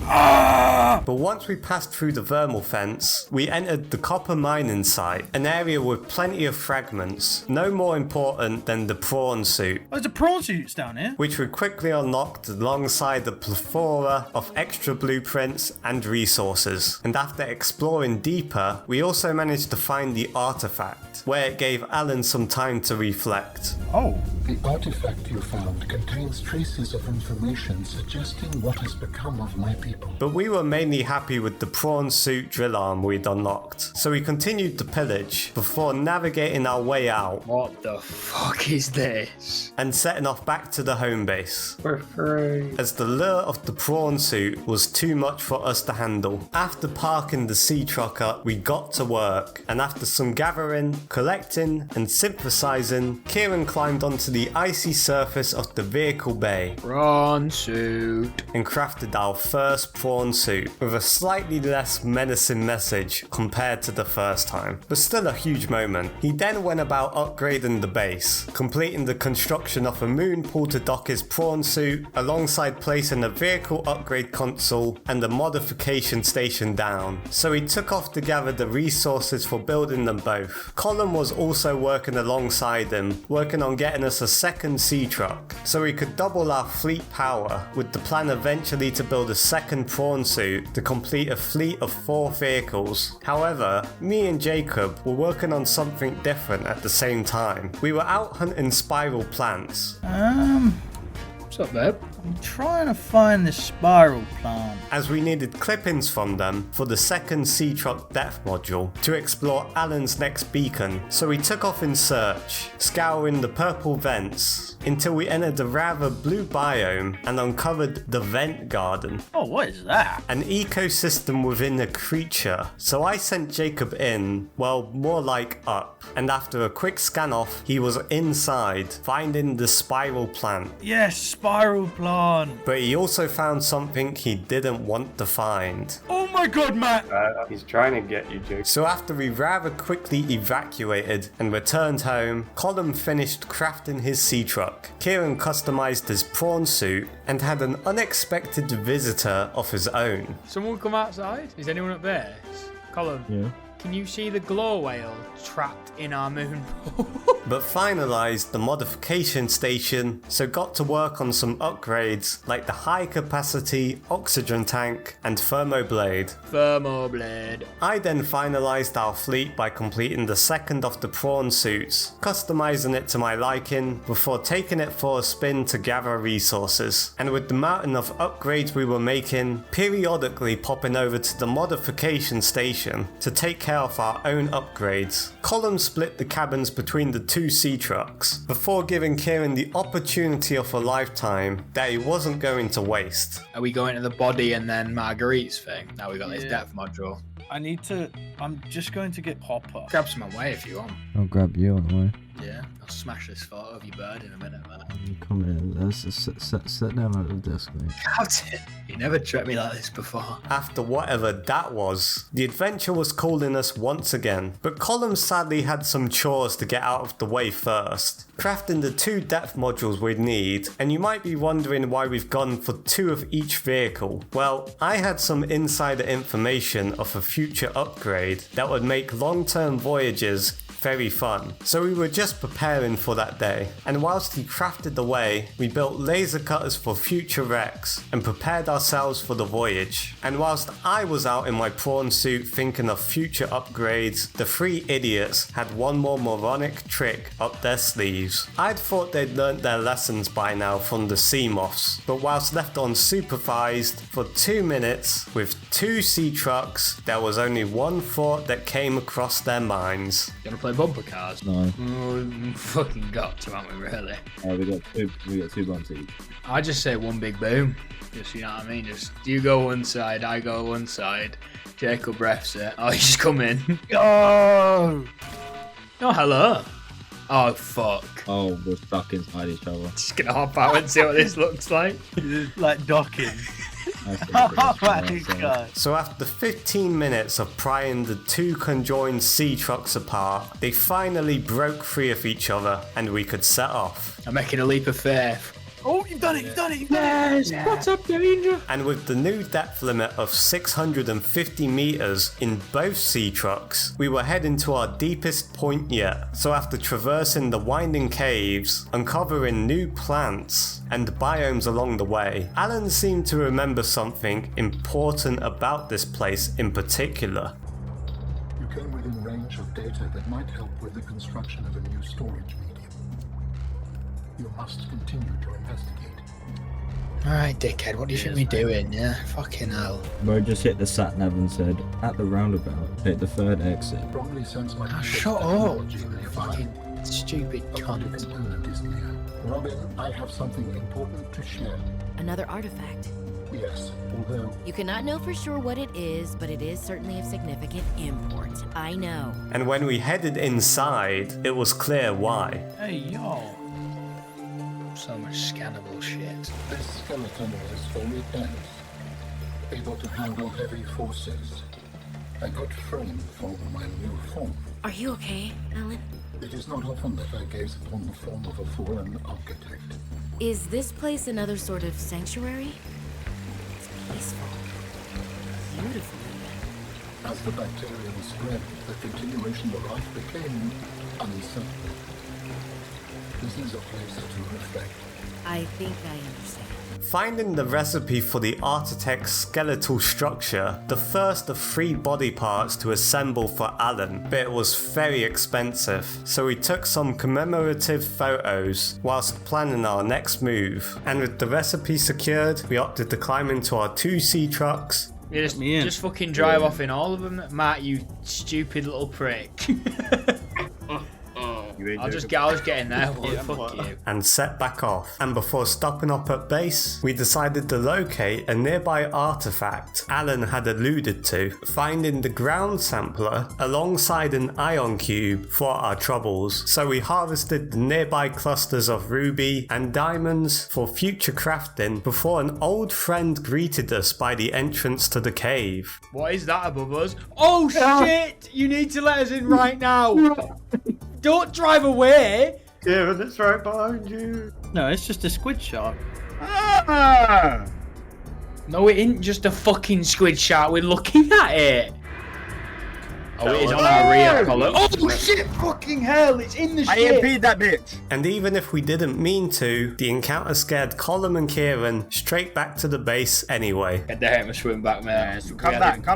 But once we passed through the thermal fence, we entered the copper mining site, an area with plenty of fragments, no more important than the prawn suit. Oh, there's a prawn suits down here. Which we quickly unlocked alongside the plethora of extra blueprints and resources. And after exploring deeper, we also managed to find the artifact, where it gave Alan some time to reflect. Oh. The artifact you found contains traces of information suggesting what has become of my people. people. But we were mainly happy with the prawn suit drill arm we'd unlocked, so we continued to pillage before navigating our way out. What the fuck is this? And setting off back to the home base. We're free. As the lure of the prawn suit was too much for us to handle. After parking the Seatrucker, we got to work, and after some gathering, collecting, and synthesizing, Kieran climbed onto the icy surface of the vehicle bay. Prawn suit. And crafted our first prawn suit with a slightly less menacing message compared to the first time, but still a huge moment. He then went about upgrading the base, completing the construction of a moon pool to dock his prawn suit, alongside placing a vehicle upgrade console and a modification station down. So he took off to gather the resources for building them both. Colin was also working alongside him, working on getting us a second sea truck, so we could double our fleet power, with the plan eventually to build a second prawn suit to complete a fleet of 4 vehicles. However, me and Jacob were working on something different at the same time. We were out hunting spiral plants. What's up, babe? I'm trying to find this spiral plant. As we needed clippings from them for the second Sea Truck depth module to explore Alan's next beacon, so we took off in search, scouring the purple vents until we entered a rather blue biome and uncovered the Vent Garden. Oh, what is that? An ecosystem within a creature. So I sent Jacob in, well, more like up, and after a quick scan off, he was inside, finding the spiral plant. Yes, spiral plant. But he also found something he didn't want to find. Oh my god, Matt! He's trying to get you, Jacob. So after we rather quickly evacuated and returned home, Colin finished crafting his sea truck. Kieran customized his prawn suit and had an unexpected visitor of his own. Someone come outside? Is anyone up there? Colin? Yeah. Can you see the glow whale trapped in our moon pool? But finalised the modification station, so got to work on some upgrades like the high capacity oxygen tank and thermoblade. Thermoblade. I then finalised our fleet by completing the second of the prawn suits, customising it to my liking before taking it for a spin to gather resources. And with the mountain of upgrades we were making, periodically popping over to the modification station to take care of our own upgrades, Colin split the cabins between the 2 sea trucks before giving Kieran the opportunity of a lifetime that he wasn't going to waste. Are we going to the body and then Marguerite's thing? Now we got this depth module. I'm just going to get Popper. Grab some away if you want. I'll grab you on the way. Yeah, I'll smash this photo of your bird in a minute, man. Come in, let's sit down at the desk, mate. Captain, you never tricked me like this before. After whatever that was, the adventure was calling us once again, but Colin sadly had some chores to get out of the way first. Crafting the 2 depth modules we'd need, and you might be wondering why we've gone for 2 of each vehicle. Well, I had some insider information of a future upgrade that would make long-term voyages very fun. So we were just preparing for that day, and whilst he crafted away, we built laser cutters for future wrecks and prepared ourselves for the voyage. And whilst I was out in my prawn suit thinking of future upgrades, the 3 idiots had one more moronic trick up their sleeves. I'd thought they'd learnt their lessons by now from the sea moths, but whilst left unsupervised for 2 minutes with 2 sea trucks, there was only one thought that came across their minds. You wanna play bumper cars? No. We fucking got to, haven't we, really? We got 2 bumps each. I just say one big boom. Just, you know what I mean? Just, you go one side, I go one side. Jacob refs it. Oh, he's come in. Go! Oh, hello. Oh, fuck. Oh, we're stuck inside each other. Just gonna hop out and see what this looks like. Like docking. So after 15 minutes of prying the 2 conjoined sea trucks apart, they finally broke free of each other and we could set off. I'm making a leap of faith. Oh, you've done it, you've done it, you've done it! Yes! What's up, Danger? And with the new depth limit of 650 meters in both sea trucks, we were heading to our deepest point yet. So after traversing the winding caves, uncovering new plants and biomes along the way, Alan seemed to remember something important about this place in particular. You came within range of data that might help with the construction of a new storage medium. You must continue to investigate. Alright, dickhead, what do you think we're doing, yeah? Fucking hell. Bro just hit the sat nav and said, at the roundabout, take the third exit. Probably sense my Shut up, you fucking stupid cunt. component is near. Robin, I have something important to share. Another artifact. Yes, although You cannot know for sure what it is, but it is certainly of significant import. I know. And when we headed inside, it was clear why. Hey, yo. So much scannable shit. this skeleton is very dense, able to handle heavy forces. A good frame for my new form. Are you okay, Alan? It is not often that I gaze upon the form of a foreign architect. Is this place another sort of sanctuary? It's peaceful. Beautiful. As the bacterium spread, the continuation of life became uncertain. This is a place to reflect. I think I understand. Finding the recipe for the architect's skeletal structure, the first of 3 body parts to assemble for Alan, but it was very expensive, so we took some commemorative photos whilst planning our next move, and with the recipe secured, we opted to climb into our 2 sea trucks. Yeah, just fucking drive off in all of them, Matt, you stupid little prick. I'll just get in there. Fuck you. And set back off. And before stopping up at base, we decided to locate a nearby artifact Alan had alluded to, finding the ground sampler alongside an ion cube for our troubles. So we harvested the nearby clusters of ruby and diamonds for future crafting before an old friend greeted us by the entrance to the cave. What is that above us? Oh shit! You need to let us in right now! Don't drive away! Kieran, it's right behind you. No, it's just a squid shark. Ah! No, it isn't just a fucking squid shark. We're looking at it. Oh, it is on our rear column. Oh shit! Fucking hell! It's in the ship. I EMP'd that bitch. And even if we didn't mean to, the encounter scared Colm and Kieran straight back to the base anyway. They had him swim back, mate. Yeah, so come back.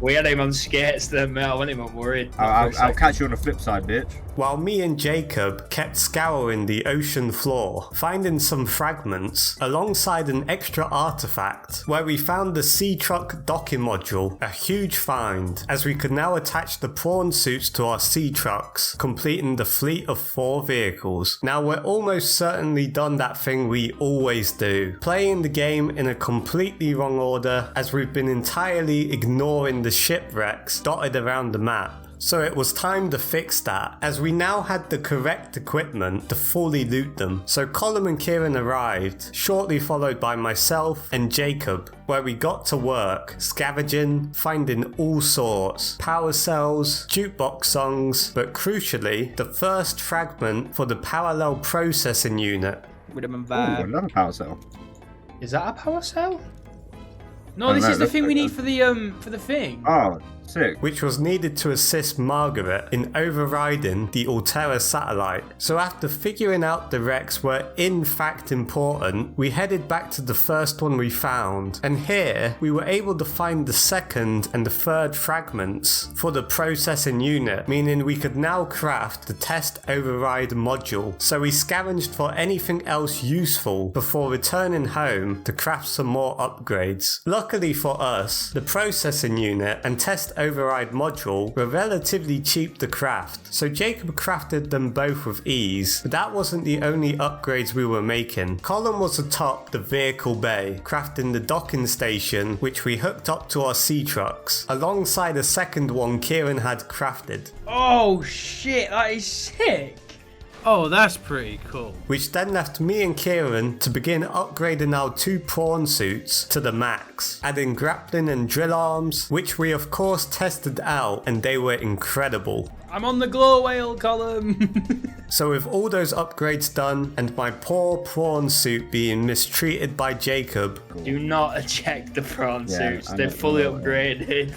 We had him on skates then, mate. I wasn't even worried. I'll catch you on the flip side, bitch. While me and Jacob kept scouring the ocean floor, finding some fragments alongside an extra artifact where we found the Seatruck docking module, a huge find, as we could now attach the prawn suits to our sea trucks, completing the fleet of 4 vehicles. Now we're almost certainly done that thing we always do, playing the game in a completely wrong order as we've been entirely ignoring the shipwrecks dotted around the map. So it was time to fix that, as we now had the correct equipment to fully loot them. So Colm and Kieran arrived, shortly followed by myself and Jacob, where we got to work, scavenging, finding all sorts, power cells, jukebox songs, but crucially, the first fragment for the parallel processing unit. Another power cell. Is that a power cell? No, this is the thing we need for the thing. Oh, sick. Which was needed to assist Margaret in overriding the Altera satellite. So after figuring out the wrecks were in fact important, we headed back to the first one we found, and here we were able to find the second and the third fragments for the processing unit, meaning we could now craft the test override module. So we scavenged for anything else useful before returning home to craft some more upgrades. Luckily for us, the processing unit and test override module were relatively cheap to craft, so Jacob crafted them both with ease, but that wasn't the only upgrades we were making. Colm was atop the vehicle bay, crafting the docking station which we hooked up to our sea trucks, alongside a second one Kieran had crafted. Oh shit, that is sick! Oh, that's pretty cool. Which then left me and Kieran to begin upgrading our 2 prawn suits to the max, adding grappling and drill arms, which we of course tested out and they were incredible. I'm on the glow whale column. So with all those upgrades done and my poor prawn suit being mistreated by Jacob. Do not eject the prawn suits, they're fully upgraded.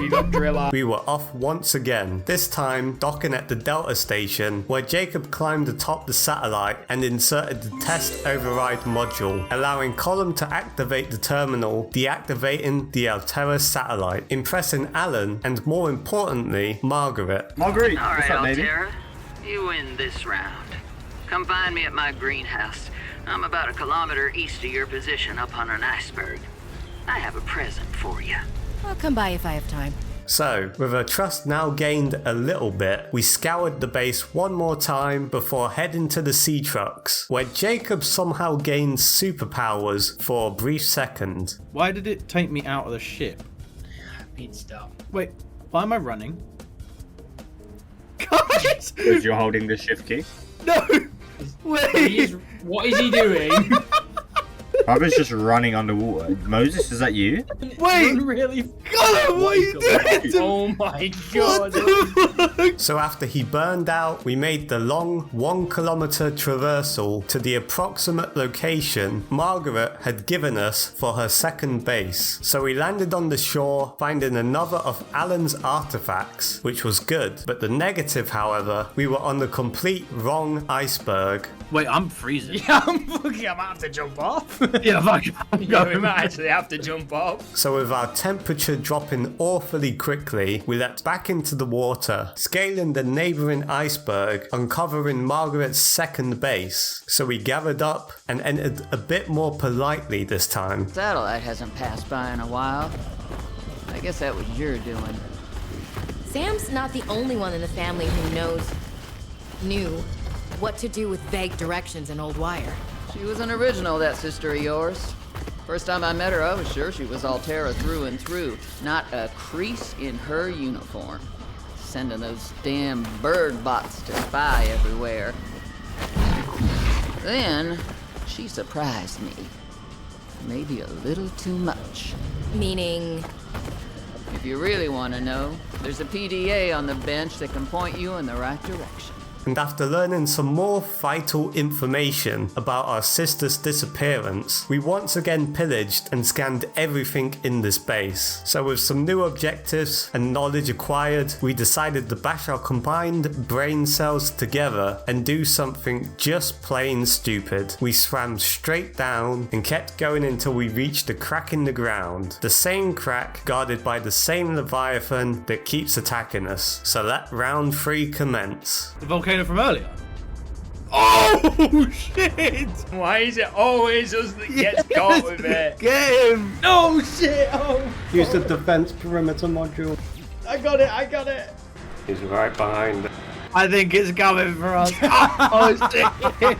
You got drill arms. We were off once again, this time docking at the Delta station, where Jacob climbed atop the satellite and inserted the test override module, allowing Colm to activate the terminal, deactivating the Altera satellite, impressing Alan and more importantly, Margaret. Marguerite, All what's right, up, baby? Altera, you win this round. Come find me at my greenhouse. I'm about a kilometer east of your position up on an iceberg. I have a present for you. I'll come by if I have time. So, with our trust now gained a little bit, we scoured the base one more time before heading to the Seatrucks, where Jacob somehow gained superpowers for a brief second. Why did it take me out of the ship? Pete, stop. Wait, why am I running? Guys! Because you're holding the shift key? No! Wait! What is he doing? I was just running underwater. Moses, is that you? Wait! Really? God, what are you doing? Oh my god. So after he burned out, we made the long 1 kilometer traversal to the approximate location Margaret had given us for her second base. So we landed on the shore, finding another of Alan's artifacts, which was good. But the negative, however, we were on the complete wrong iceberg. Wait, I'm freezing. Yeah, I might have to jump off. Yeah, fuck. Yeah, we might actually have to jump off. So with our temperature dropping awfully quickly, we leapt back into the water, scaling the neighbouring iceberg, uncovering Margaret's second base. So we gathered up and entered a bit more politely this time. Satellite hasn't passed by in a while. I guess that was your doing. Sam's not the only one in the family who knew what to do with vague directions in old wire. She was an original, that sister of yours. First time I met her, I was sure she was Altera through and through. Not a crease in her uniform. Sending those damn bird bots to spy everywhere. Then, she surprised me. Maybe a little too much. Meaning? If you really want to know, there's a PDA on the bench that can point you in the right direction. And after learning some more vital information about our sister's disappearance, we once again pillaged and scanned everything in this base. So with some new objectives and knowledge acquired, we decided to bash our combined brain cells together and do something just plain stupid. We swam straight down and kept going until we reached a crack in the ground. The same crack guarded by the same Leviathan that keeps attacking us. So let round 3 commence. The volcano from earlier? Oh shit! Why is it always us that gets caught with it? Get him! No shit! Oh! Use the defense perimeter module. I got it! He's right behind. I think it's coming for us. Oh shit!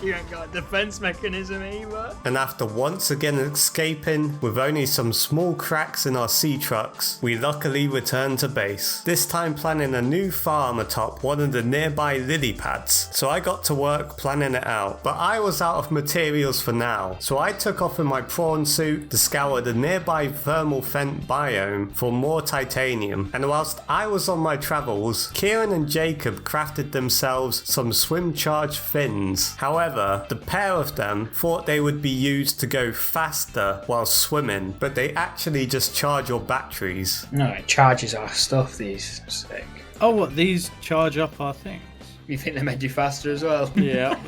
You ain't got a defense mechanism either. And after once again escaping with only some small cracks in our Seatrucks, we luckily returned to base. This time planning a new farm atop one of the nearby Lilipads, so I got to work planning it out. But I was out of materials for now, so I took off in my prawn suit to scour the nearby thermal vent biome for more titanium. And whilst I was on my travels, Kieran and Jacob crafted themselves some swim charge fins. However, the pair of them thought they would be used to go faster while swimming, but they actually just charge your batteries. No, it charges our stuff, these sick. Oh, what? These charge up our things? You think they made you faster as well? Yeah.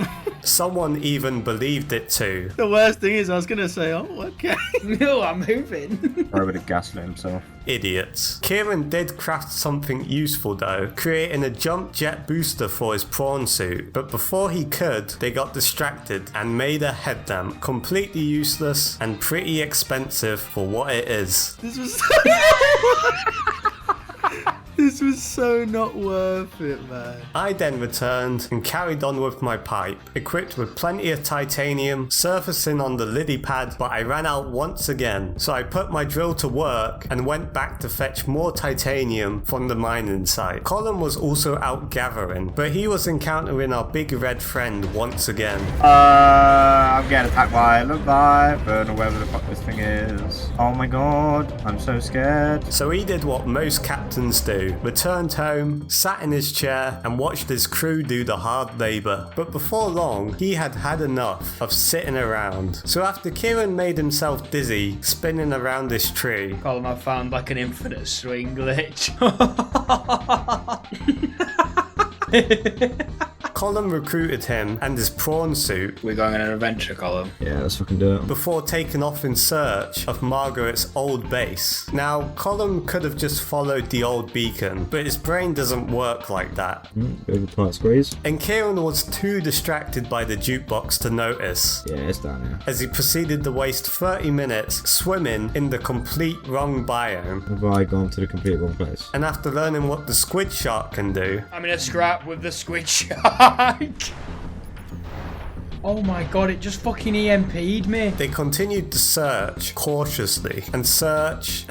Someone even believed it too. The worst thing is I was going to say, oh, okay. No, I'm moving. Probably would have gaslit himself. Idiots. Kieran did craft something useful though, creating a jump jet booster for his prawn suit, but before he could, they got distracted and made a head lamp, completely useless and pretty expensive for what it is. This was This was so not worth it, man. I then returned and carried on with my pipe, equipped with plenty of titanium, surfacing on the Lilipad, but I ran out once again, so I put my drill to work and went back to fetch more titanium from the mining site. Colin was also out gathering, but he was encountering our big red friend once again. I'm getting attacked by a Leviathan, or whatever the fuck this thing is. Oh my god, I'm so scared. So he did what most captains do, returned home, sat in his chair and watched his crew do the hard labour. But before long, he had had enough of sitting around. So after Kieran made himself dizzy, spinning around this tree, Colin, I found like an infinite swing glitch. Colin recruited him and his prawn suit. We're going on an adventure, Colin. Yeah, let's fucking do it. Before taking off in search of Margaret's old base. Now, Colin could have just followed the old beacon, but his brain doesn't work like that. Bit of a tight squeeze. And Kieran was too distracted by the jukebox to notice. Yeah, it's down here. As he proceeded to waste 30 minutes swimming in the complete wrong biome. Have I gone to the complete wrong place? And after learning what the squid shark can do, I'm in a scrap with the squid shark. Oh my god, it just fucking EMP'd me. they continued to search cautiously and search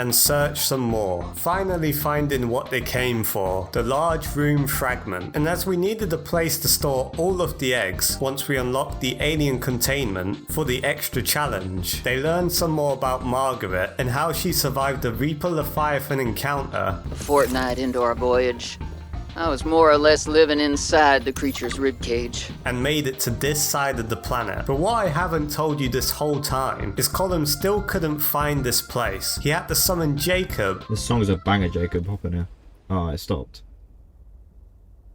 some more, finally finding what they came for, the large room fragment. And as we needed a place to store all of the eggs once we unlocked the alien containment for the extra challenge, they learned some more about Margaret and how she survived the Reaper Leviathan encounter. A fortnight into our voyage, I was more or less living inside the creature's ribcage. And made it to this side of the planet. But what I haven't told you this whole time is Colin still couldn't find this place. He had to summon Jacob. This song's a banger, Jacob. Hop in here. Oh, it stopped.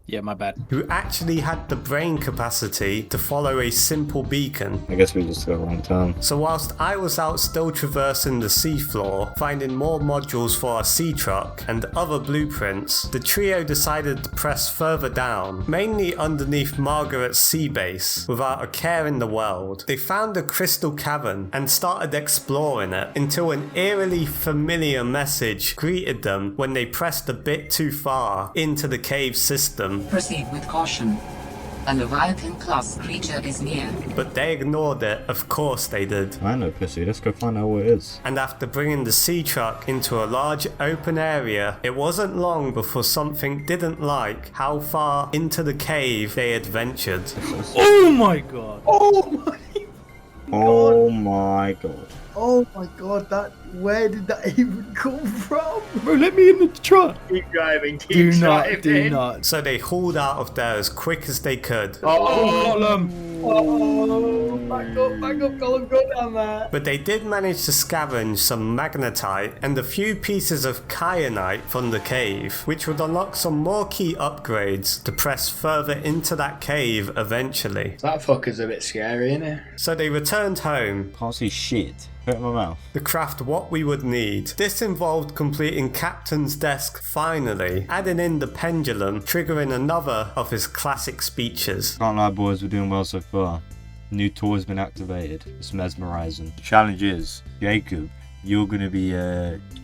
Yeah, my bad. Who actually had the brain capacity to follow a simple beacon. I guess we just got wrong town. So whilst I was out still traversing the seafloor, finding more modules for our sea truck and other blueprints, the trio decided to press further down, mainly underneath Margaret's sea base, without a care in the world. They found a crystal cavern and started exploring it until an eerily familiar message greeted them when they pressed a bit too far into the cave system. Proceed with caution. A Leviathan class creature is near. But they ignored it, of course they did. I know, pussy. Let's go find out what it is. And after bringing the sea truck into a large open area, it wasn't long before something didn't like how far into the cave they had ventured. Oh my god. Oh my Oh my god. Oh my god, where did that even come from? Bro, let me in the truck. Keep driving, keep Do driving. not. So they hauled out of there as quick as they could. Oh, Colin. Oh, back up, Colin, go down there. But they did manage to scavenge some magnetite and a few pieces of kyanite from the cave, which would unlock some more key upgrades to press further into that cave eventually. That fucker's a bit scary, isn't it? So they returned home. Can't see shit. Put it in my mouth. To craft what we would need. This involved completing Captain's desk finally, adding in the pendulum, triggering another of his classic speeches. Can't lie, boys, we're doing well so far. New tour's been activated. It's mesmerizing. The challenge is, Jacob, you're gonna be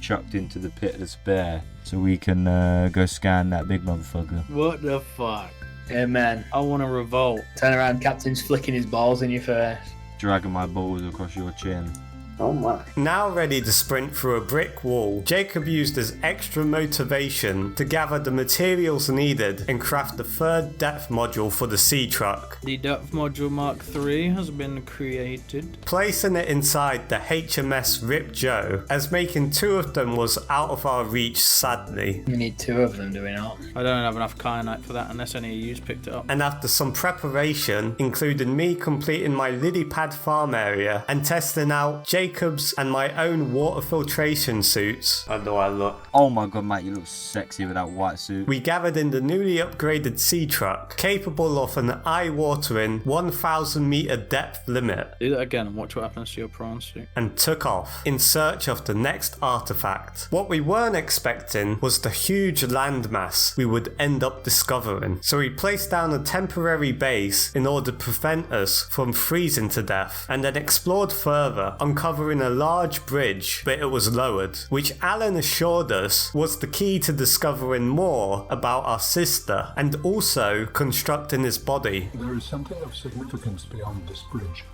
chucked into the pit of despair so we can go scan that big motherfucker. What the fuck? Yeah, man. I want to revolt. Turn around, Captain's flicking his balls in your face. Dragging my balls across your chin. Oh my. Now ready to sprint through a brick wall, Jacob used his extra motivation to gather the materials needed and craft the third depth module for the sea truck. The depth module Mark III has been created. Placing it inside the HMS Rip Joe, as making two of them was out of our reach sadly. We need two of them, do we not? I don't have enough kyanite for that unless any of you picked it up. And after some preparation, including me completing my Lilipad farm area and testing out Jacob's and my own water filtration suits. How do I look? Oh my god, mate, you look sexy with that white suit. We gathered in the newly upgraded sea truck, capable of an eye-watering 1,000 meter depth limit. Do that again and watch what happens to your prawn suit. And took off in search of the next artifact. What we weren't expecting was the huge landmass we would end up discovering. So we placed down a temporary base in order to prevent us from freezing to death, and then explored further, uncovering a large bridge, but it was lowered, which Alan assured us was the key to discovering more about our sister, and also constructing his body. There is something of significance beyond this bridge.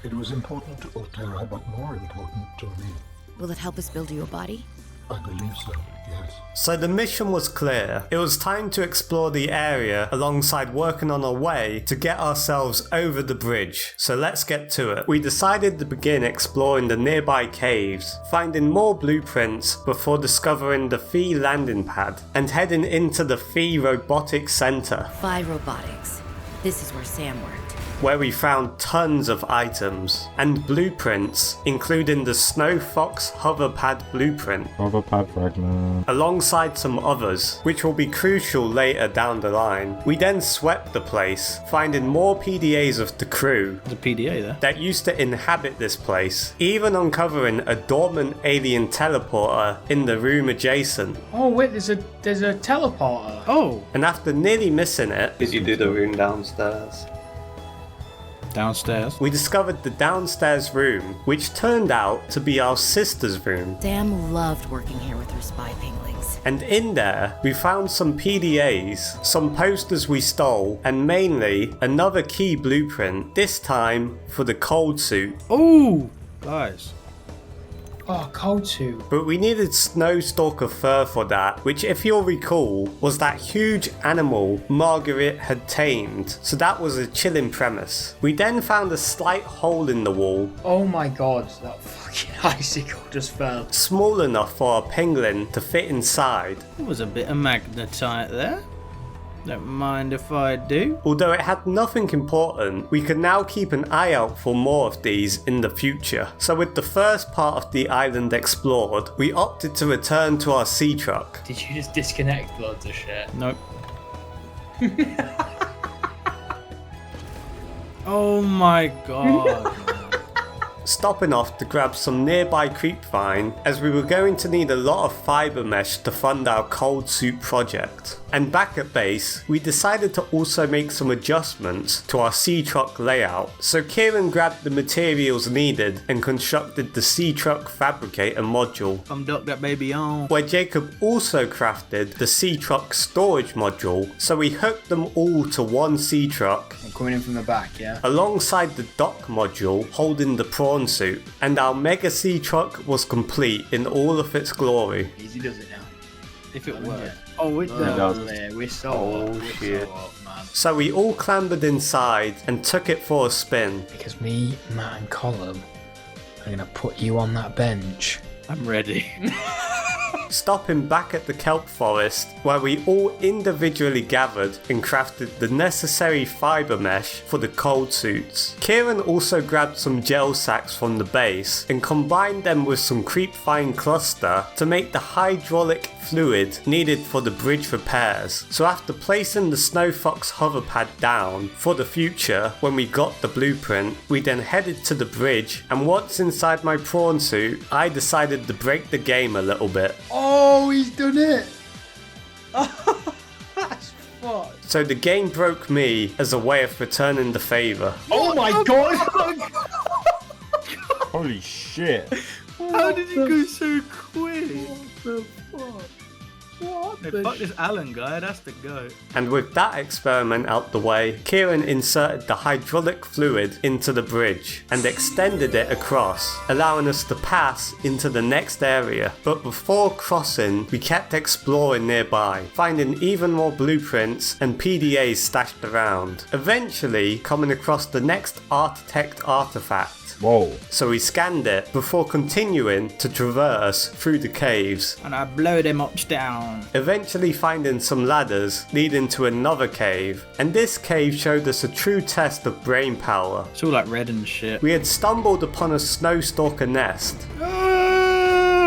It was important to Altera, but more important to me. Will it help us build you a body? I believe so, yes. So the mission was clear. It was time to explore the area alongside working on our way to get ourselves over the bridge. So let's get to it. We decided to begin exploring the nearby caves, finding more blueprints before discovering the Phi landing pad and heading into the Phi Robotics Center. Phi Robotics. This is where Sam worked. where we found tons of items and blueprints, including the Snowfox hoverpad blueprint, Hoverpad fragment, alongside some others, which will be crucial later down the line. We then swept the place, finding more PDAs of the crew. There's a PDA there. That used to inhabit this place, even uncovering a dormant alien teleporter in the room adjacent. Oh wait, there's a teleporter. Oh. And after nearly missing it, did you do the room downstairs? Downstairs. We discovered the downstairs room, which turned out to be our sister's room. Sam loved working here with her spy pinglings. And in there, we found some PDAs, some posters we stole, and mainly another key blueprint, this time for the cold suit. Ooh, guys. Oh, cold suit. But we needed Snowstalker fur for that, which if you'll recall, was that huge animal Margaret had tamed, so that was a chilling premise. We then found a slight hole in the wall. Oh my god, that fucking icicle just fell. Small enough for a penguin to fit inside. There was a bit of magnetite there. Don't mind if I do. Although it had nothing important, we could now keep an eye out for more of these in the future. So with the first part of the island explored, we opted to return to our sea truck. Did you just disconnect loads of shit? Nope. Oh my god. Stopping off to grab some nearby creepvine, as we were going to need a lot of fibre mesh to fund our cold suit project. And back at base, we decided to also make some adjustments to our sea truck layout. So Kieran grabbed the materials needed and constructed the sea truck fabricator module. Come duck that baby on. Where Jacob also crafted the sea truck storage module, so we hooked them all to one sea truck. I'm coming in from the back, yeah? Alongside the dock module holding the prawn suit, and our mega sea truck was complete in all of its glory. Easy does it now. If it worked. Oh, it does. Lovely. We're so up, shit. man. So we all clambered inside and took it for a spin. Because me, Matt and Colin are going to put you on that bench. I'm ready. Stopping back at the kelp forest, where we all individually gathered and crafted the necessary fibre mesh for the cold suits. Kieran also grabbed some gel sacks from the base and combined them with some creepvine cluster to make the hydraulic fluid needed for the bridge repairs. So after placing the Snowfox hoverpad down for the future, when we got the blueprint, we then headed to the bridge, and once inside my prawn suit, I decided to break the game a little bit. Oh, he's done it! That's fucked. So the game broke me as a way of returning the favour. Oh my god! Holy shit. How did you go so quick? What the fuck? What Hey, the fuck this Allen guy, that's the goat. And with that experiment out the way, Kieran inserted the hydraulic fluid into the bridge and extended it across, allowing us to pass into the next area. But before crossing, we kept exploring nearby, finding even more blueprints and PDAs stashed around, eventually coming across the next architect artifact. Whoa. So we scanned it before continuing to traverse through the caves. And I blow them ups down. Eventually finding some ladders leading to another cave. And this cave showed us a true test of brain power. It's all like red and shit. We had stumbled upon a snowstalker nest,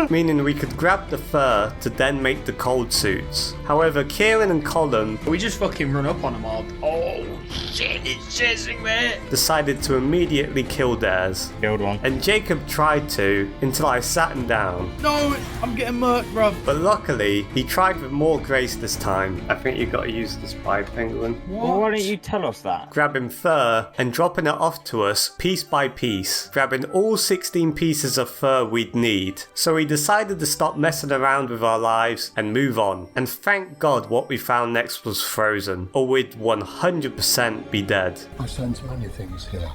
meaning we could grab the fur to then make the cold suits. However, Kieran and Colin We just fucking run up on them all. Oh shit, it's chasing me! decided to immediately kill theirs. Killed one. And Jacob tried to until I sat him down. No, I'm getting murked, bruv. But luckily, he tried with more grace this time. I think you gotta use the spy penguin. Well, why don't you tell us that? Grabbing fur and dropping it off to us piece by piece, grabbing all 16 pieces of fur we'd need. So we decided to stop messing around with our lives and move on. And thank God what we found next was frozen, or we'd 100% be dead. I sense many things here.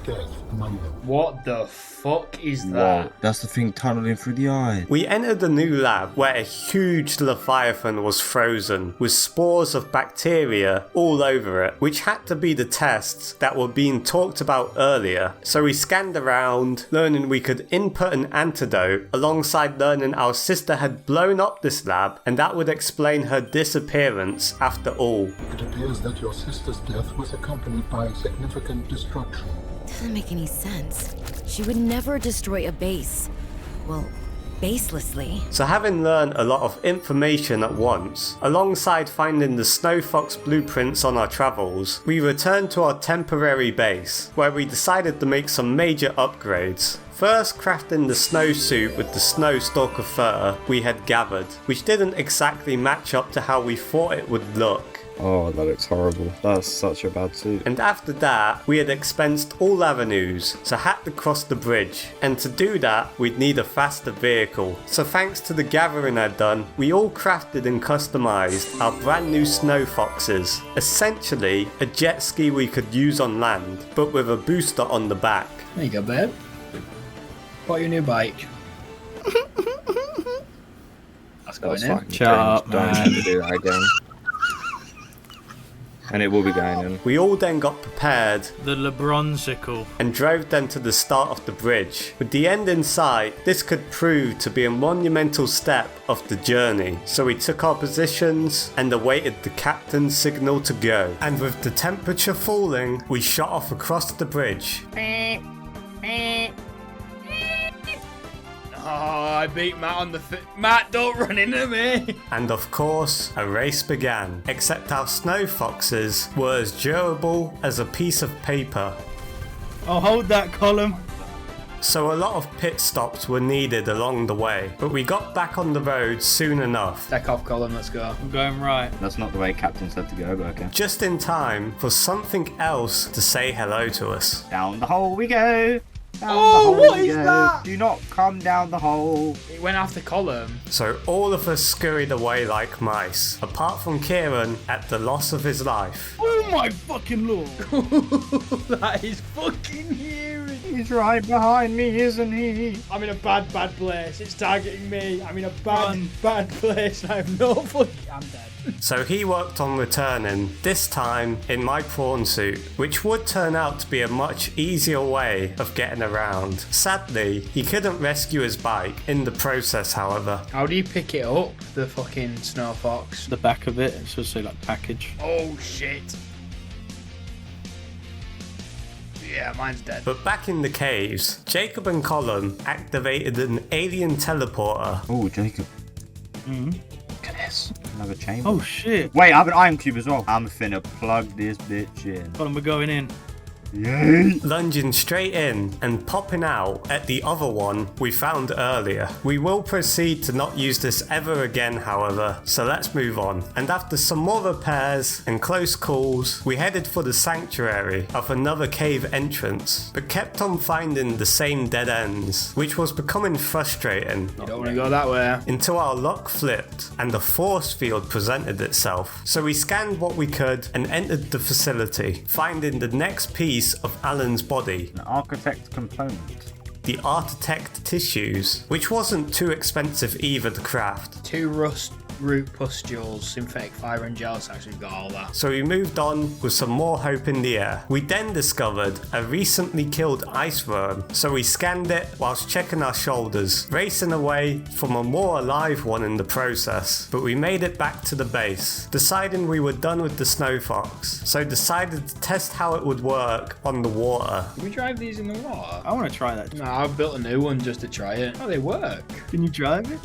death neither. What the fuck is that? Whoa, that's the thing tunneling through the eye. We entered a new lab where a huge Leviathan was frozen with spores of bacteria all over it, which had to be the tests that were being talked about earlier. So we scanned around, learning we could input an antidote alongside learning our sister had blown up this lab, and that would explain her disappearance after all. It appears that your sister's death was accompanied by significant destruction. Doesn't make any sense. She would never destroy a base. Well, baselessly. So having learned a lot of information at once, alongside finding the Snowfox blueprints on our travels, we returned to our temporary base, where we decided to make some major upgrades. First, crafting the snowsuit with the snow stalker fur we had gathered, which didn't exactly match up to how we thought it would look. Oh, that looks horrible. That's such a bad suit. And after that, we had expensed all avenues, so had to cross the bridge. And to do that, we'd need a faster vehicle. So thanks to the gathering I'd done, we all crafted and customized our brand new Snowfoxes. Essentially, a jet ski we could use on land, but with a booster on the back. There you go, babe. Bought your new bike. That's going in. Shut up, don't have to do that again. And it will be going in. We all then got prepared The LeBronsicle. and drove them to the start of the bridge. With the end in sight, this could prove to be a monumental step of the journey. So we took our positions and awaited the captain's signal to go. And with the temperature falling, we shot off across the bridge. Oh, I beat Matt on the Matt, don't run into me! And of course, a race began. Except our Snowfoxes were as durable as a piece of paper. Oh, hold that column. So a lot of pit stops were needed along the way, but we got back on the road soon enough. Take off column, let's go. I'm going right. That's not the way Captain said to go, but okay. Just in time for something else to say hello to us. Down the hole we go! Oh, what is that? Do not come down the hole. It went after column. So all of us scurried away like mice, apart from Kieran at the loss of his life. Oh my fucking lord. That is fucking huge. He's right behind me, isn't he? I'm in a bad place. It's targeting me. I'm in a bad place. I have no fucking... I'm dead. So he worked on returning, this time in my prawn suit, which would turn out to be a much easier way of getting around. Sadly, he couldn't rescue his bike in the process, however. How do you pick it up, the fucking Snowfox? The back of it, it's supposed to say like package. Oh shit. Yeah, mine's dead. But back in the caves, Jacob and Colin activated an alien teleporter. Oh, Jacob. Look at this. Another chamber. Oh shit. Wait, I have an iron cube as well. I'm finna plug this bitch in. Hold on, we're going in. Yay! Lunging straight in and popping out at the other one we found earlier. We will proceed to not use this ever again, however, so let's move on. And after some more repairs and close calls, we headed for the sanctuary of another cave entrance, but kept on finding the same dead ends, which was becoming frustrating. You don't want to go that way. Until our luck flipped and a force field presented itself. So we scanned what we could and entered the facility, finding the next piece of Alan's body. An architect component. The architect tissues, which wasn't too expensive either to craft. 2 rust root pustules, synthetic fibre and gel sacks. We've got all that. So we moved on with some more hope in the air. We then discovered a recently killed iceberg, so we scanned it whilst checking our shoulders, racing away from a more alive one in the process. But we made it back to the base, deciding we were done with the Snowfox, so decided to test how it would work on the water. Can we drive these in the water? I want to try that. No, I've built a new one just to try it. Oh, they work. Can you drive it?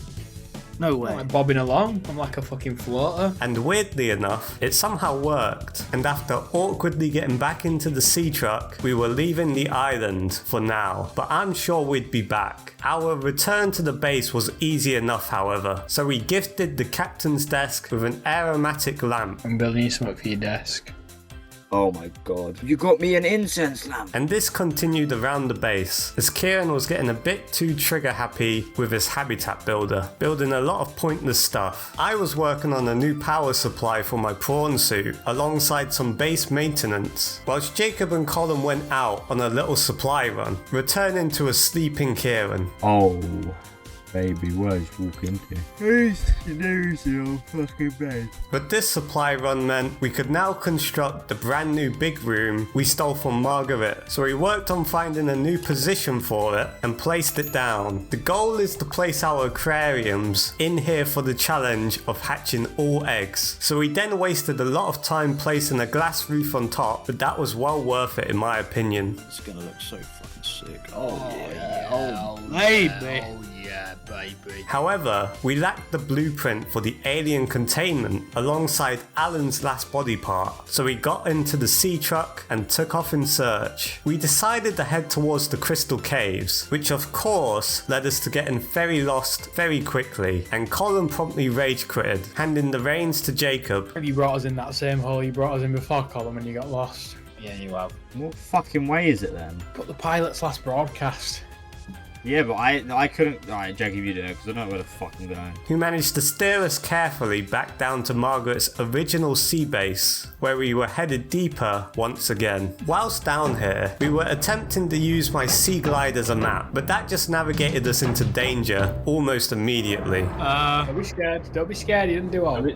No way. I'm like bobbing along. I'm like a fucking floater. And weirdly enough, it somehow worked. And after awkwardly getting back into the sea truck, we were leaving the island for now. But I'm sure we'd be back. Our return to the base was easy enough, however. So we gifted the captain's desk with an aromatic lamp. I'm building you something for your desk. Oh my god. You got me an incense lamp. And this continued around the base, as Kieran was getting a bit too trigger happy with his habitat builder, building a lot of pointless stuff. I was working on a new power supply for my prawn suit, alongside some base maintenance, whilst Jacob and Colin went out on a little supply run, returning to a sleeping Kieran. Oh. Baby, where's walking to? Who's your fucking bed? But this supply run meant we could now construct the brand new big room we stole from Margaret, so we worked on finding a new position for it and placed it down. The goal is to place our aquariums in here for the challenge of hatching all eggs, so we then wasted a lot of time placing a glass roof on top, but that was well worth it in my opinion. It's gonna look so fucking sick. Oh yeah. Oh, baby. Yeah, baby. However, we lacked the blueprint for the alien containment alongside Alan's last body part, so we got into the sea truck and took off in search. We decided to head towards the Crystal Caves, which of course led us to getting very lost very quickly, and Colin promptly rage quitted, handing the reins to Jacob. Have you brought us in that same hole you brought us in before, Colin, when you got lost? Yeah, you have. What fucking way is it then? But the pilot's last broadcast. Yeah, but I couldn't. Alright, Jacob, you do it, because I don't know where the fuck I'm going. Who managed to steer us carefully back down to Margaret's original sea base, where we were headed deeper once again. Whilst down here, we were attempting to use my sea glide as a map, but that just navigated us into danger almost immediately. Don't be scared. Don't be scared. You didn't do all.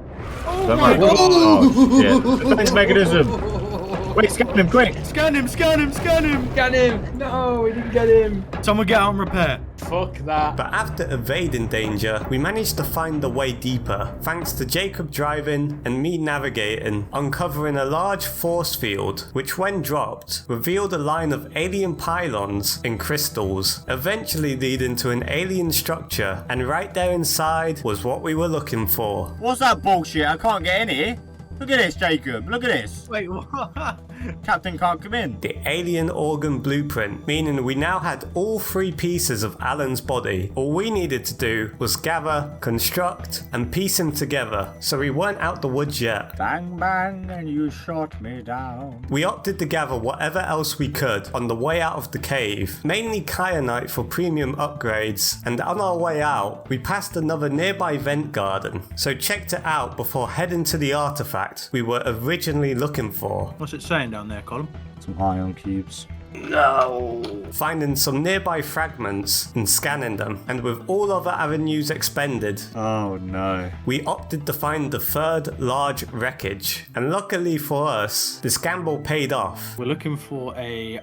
Oh my god! Oh, shit. Defense mechanism! Wait, scan him, quick! Scan him, scan him, scan him! Scan him! No, we didn't get him. Someone get out and repair. Fuck that. But after evading danger, we managed to find the way deeper, thanks to Jacob driving and me navigating, uncovering a large force field, which when dropped, revealed a line of alien pylons and crystals, eventually leading to an alien structure, and right there inside was what we were looking for. What's that bullshit? I can't get in here. Look at this, Jacob. Look at this. Wait, what? Captain can't come in. The alien organ blueprint, meaning we now had all 3 pieces of Alan's body. All we needed to do was gather, construct, and piece him together, so we weren't out the woods yet. Bang bang, and you shot me down. We opted to gather whatever else we could on the way out of the cave, mainly kyanite for premium upgrades, and on our way out, we passed another nearby vent garden, so checked it out before heading to the artifact we were originally looking for. What's it saying down there, Colin? Some ion cubes. No! Finding some nearby fragments and scanning them, and with all other avenues expended, oh no, we opted to find the 3rd large wreckage. And luckily for us, this gamble paid off. We're looking for a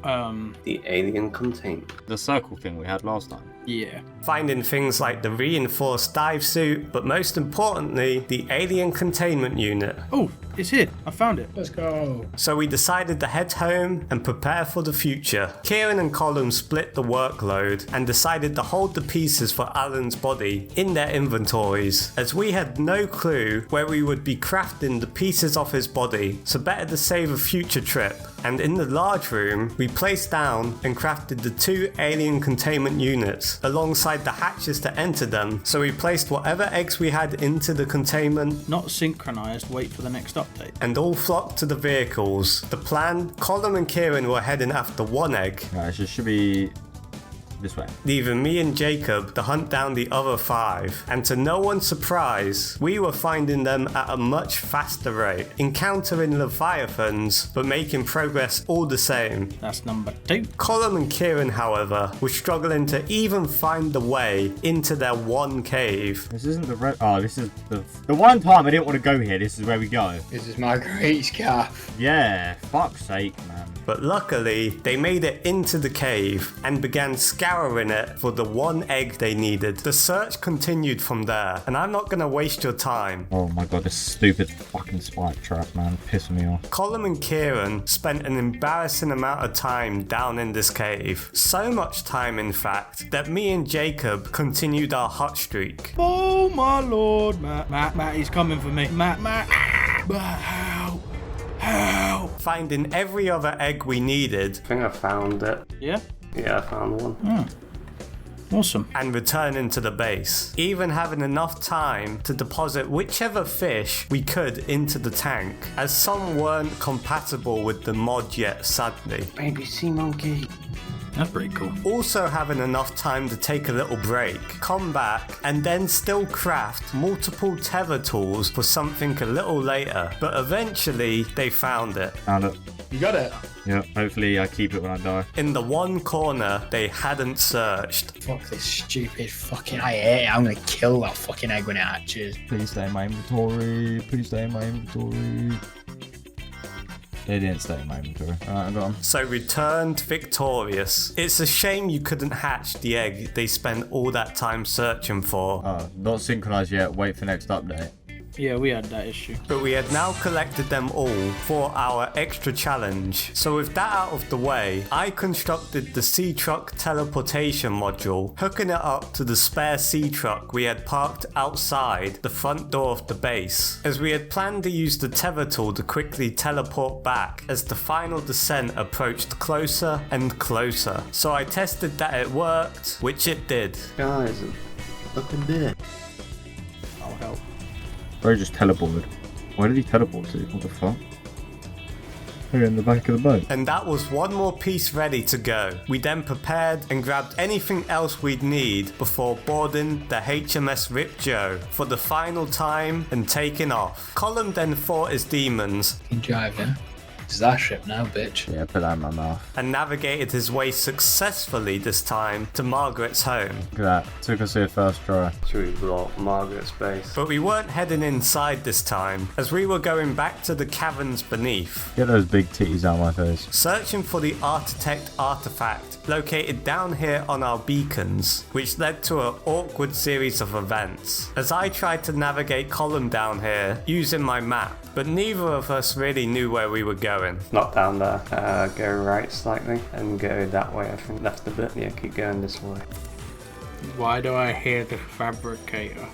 the alien containment. The circle thing we had last time. Yeah. Finding things like the reinforced dive suit, but most importantly, the alien containment unit. Oh, it's here. I found it. Let's go. So we decided to head home and prepare for the future. Kieran and Colin split the workload and decided to hold the pieces for Alan's body in their inventories, as we had no clue where we would be crafting the pieces of his body, so better to save a future trip. And in the large room, we placed down and crafted the 2 alien containment units alongside the hatches to enter them, so we placed whatever eggs we had into the containment. Not synchronized, wait for the next update. And all flocked to the vehicles. The plan, Colin and Kieran were heading after 1 egg. Right, it should be this way. Leaving me and Jacob to hunt down the other 5. And to no one's surprise, we were finding them at a much faster rate, encountering Leviathans, but making progress all the same. That's number 2. Colin and Kieran, however, were struggling to even find the way into their 1 cave. This isn't the oh, this is the one time I didn't want to go here. This is where we go. This is Margaret's calf. Yeah, fuck's sake, man. But luckily, they made it into the cave and began scouring it for the 1 egg they needed. The search continued from there, and I'm not gonna waste your time. Oh my god, this stupid fucking spike trap, man, pissing me off. Colin and Kieran spent an embarrassing amount of time down in this cave. So much time, in fact, that me and Jacob continued our hot streak. Oh my lord, Matt, he's coming for me. Matt, help. Help! Finding every other egg we needed. I think I found it. Yeah? Yeah, I found one. Awesome. and returning to the base, even having enough time to deposit whichever fish we could into the tank, as some weren't compatible with the mod yet, sadly. Baby sea monkey. That's pretty cool. Also having enough time to take a little break, come back, and then still craft multiple tether tools for something a little later, but eventually they found it. Found it. You got it? Yeah, hopefully I keep it when I die. In the one corner they hadn't searched. Fuck this stupid fucking... I hate it. I'm gonna kill that fucking egg when it hatches. Please stay in my inventory. Please stay in my inventory. They didn't stay in my inventory. Alright, I got them. So returned victorious. It's a shame you couldn't hatch the egg they spent all that time searching for. Oh, not synchronized yet. Wait for next update. Yeah, we had that issue. But we had now collected them all for our extra challenge. So with that out of the way, I constructed the sea truck teleportation module, hooking it up to the spare sea truck we had parked outside the front door of the base, as we had planned to use the tether tool to quickly teleport back as the final descent approached closer and closer. So I tested that it worked, which it did. Guys, fucking did it. I'll help. Bro just teleported. Where did he teleport to? What the fuck? Here in the back of the boat. And that was one more piece ready to go. We then prepared and grabbed anything else we'd need before boarding the HMS Rip Joe for the final time and taking off. Colin then fought his demons. Fucking drive, yeah? It's our ship now, bitch. Yeah, put that in my mouth. And navigated his way successfully this time to Margaret's home. Look at that. Took us here first try. Should we block Margaret's base? But we weren't heading inside this time, as we were going back to the caverns beneath. Get those big titties out of my face. Searching for the architect artifact located down here on our beacons, which led to an awkward series of events. As I tried to navigate Colin down here using my map, but neither of us really knew where we were going. Not down there. Go right slightly and go that way, I think. Left a bit. Yeah, keep going this way. Why do I hear the fabricator?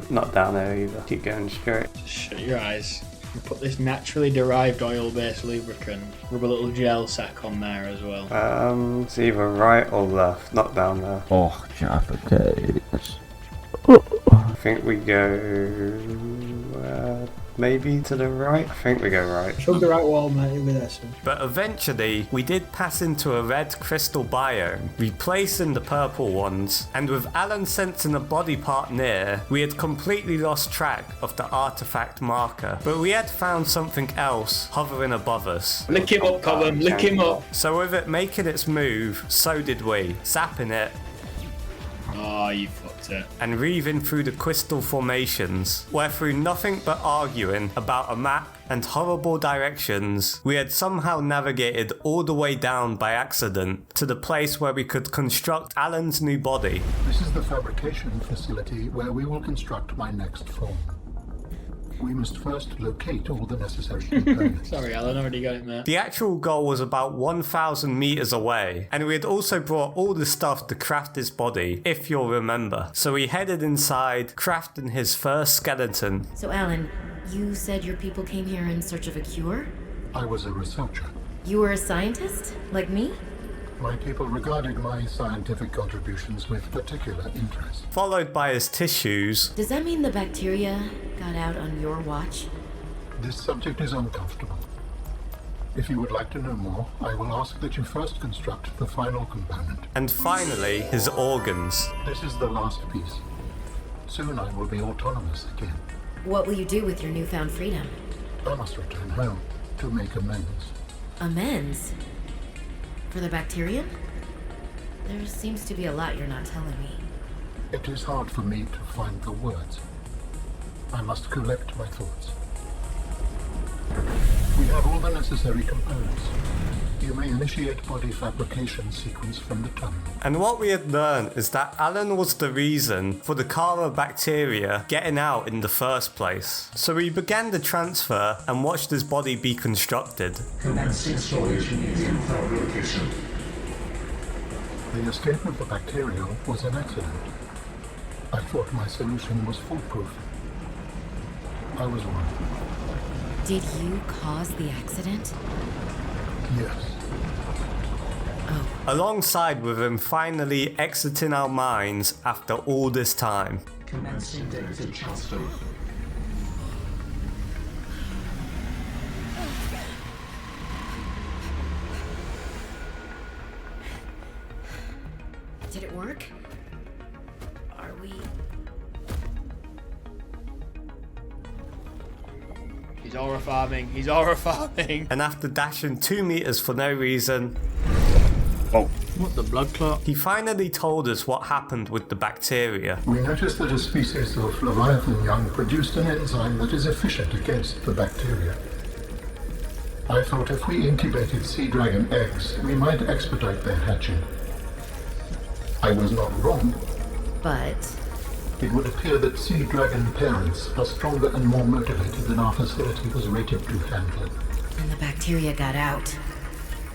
Not down there either. Keep going straight. Shut your eyes. We put this naturally derived oil-based lubricant. Rub a little gel sack on there as well. It's either right or left, not down there. Oh, Jaffa. I think we go... maybe to the right? I think we go right. Shove the right wall, mate. You'll be there soon. But eventually, we did pass into a red crystal biome, replacing the purple ones, and with Alan sensing a body part near, we had completely lost track of the artifact marker. But we had found something else hovering above us. Lick him up, Colin. Lick him up. So with it making its move, so did we, zapping it. Oh, you fucked it. And reaving through the crystal formations, where through nothing but arguing about a map and horrible directions, we had somehow navigated all the way down by accident to the place where we could construct Alan's new body. This is the fabrication facility where we will construct my next form. We must first locate all the necessary components. Sorry, Alan, already got it, mate. The actual goal was about 1,000 meters away, and we had also brought all the stuff to craft his body, if you'll remember. So we headed inside, crafting his first skeleton. So Alan, you said your people came here in search of a cure? I was a researcher. You were a scientist? Like me? My people regarded my scientific contributions with particular interest. Followed by his tissues. Does that mean the bacteria got out on your watch? This subject is uncomfortable. If you would like to know more, I will ask that you first construct the final component. And finally, his organs. This is the last piece. Soon I will be autonomous again. What will you do with your newfound freedom? I must return home to make amends. Amends? For the bacterium? There seems to be a lot you're not telling me. It is hard for me to find the words. I must collect my thoughts. We have all the necessary components. You may initiate body fabrication sequence from the terminal. And what we had learned is that Alan was the reason for the Kara bacteria getting out in the first place. So we began the transfer and watched his body be constructed. Commence installation in info location. The escape of the bacteria was an accident. I thought my solution was foolproof. I was wrong. Did you cause the accident? Yes. Alongside with him finally exiting our minds after all this time. Commencing data transfer. Did it work? Are we... He's aura farming. He's aura farming. And after dashing 2 meters for no reason, What the blood clot? he finally told us what happened with the bacteria. We noticed that a species of Leviathan young produced an enzyme that is efficient against the bacteria. I thought if we incubated sea dragon eggs, we might expedite their hatching. I was not wrong. But... It would appear that sea dragon parents are stronger and more motivated than our facility was rated to handle. And the bacteria got out,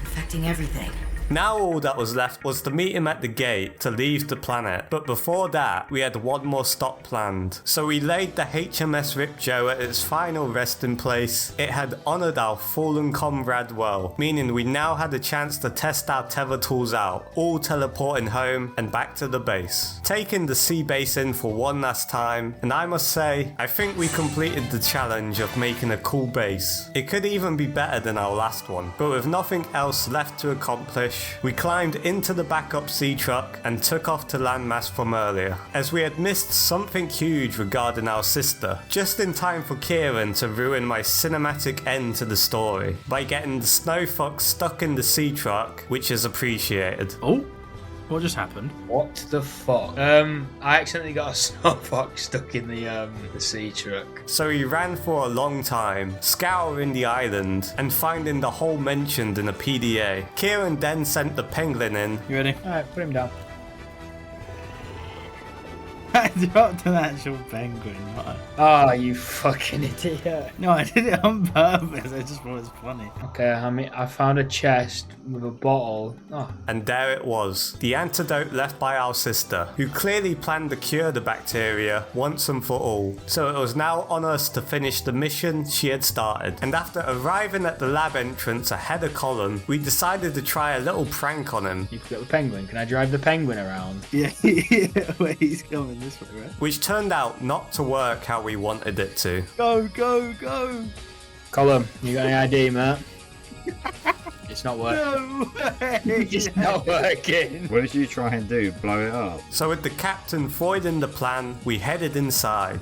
infecting everything. Now all that was left was to meet him at the gate to leave the planet, but before that we had one more stop planned. So we laid the HMS Ripjo at its final resting place. It had honoured our fallen comrade well, meaning we now had a chance to test our tether tools out, all teleporting home and back to the base. Taking the sea base in for one last time, and I must say, I think we completed the challenge of making a cool base. It could even be better than our last one, but with nothing else left to accomplish, we climbed into the backup sea truck and took off to landmass from earlier, as we had missed something huge regarding our sister, just in time for Kieran to ruin my cinematic end to the story by getting the Snowfox stuck in the sea truck, which is appreciated. Oh, what just happened? What the fuck? I accidentally got a snowfox stuck in the sea truck. So he ran for a long time, scouring the island and finding the hole mentioned in a PDA. Kieran then sent the penguin in. You ready? Alright, put him down. I dropped an actual penguin, man. Ah, you fucking idiot. No, I did it on purpose. I just thought it was funny. Okay, I found a chest with a bottle. Oh. And there it was, the antidote left by our sister, who clearly planned to cure the bacteria once and for all. So it was now on us to finish the mission she had started. And after arriving at the lab entrance ahead of Colin, we decided to try a little prank on him. You've got the penguin. Can I drive the penguin around? Yeah, wait, he's coming this way, right? Which turned out not to work how we wanted it to. Go, go, go! Colin, you got any ID, mate? It's not working. No way! It's not working. What did you try and do? Blow it up? So with the captain foiling the plan, we headed inside.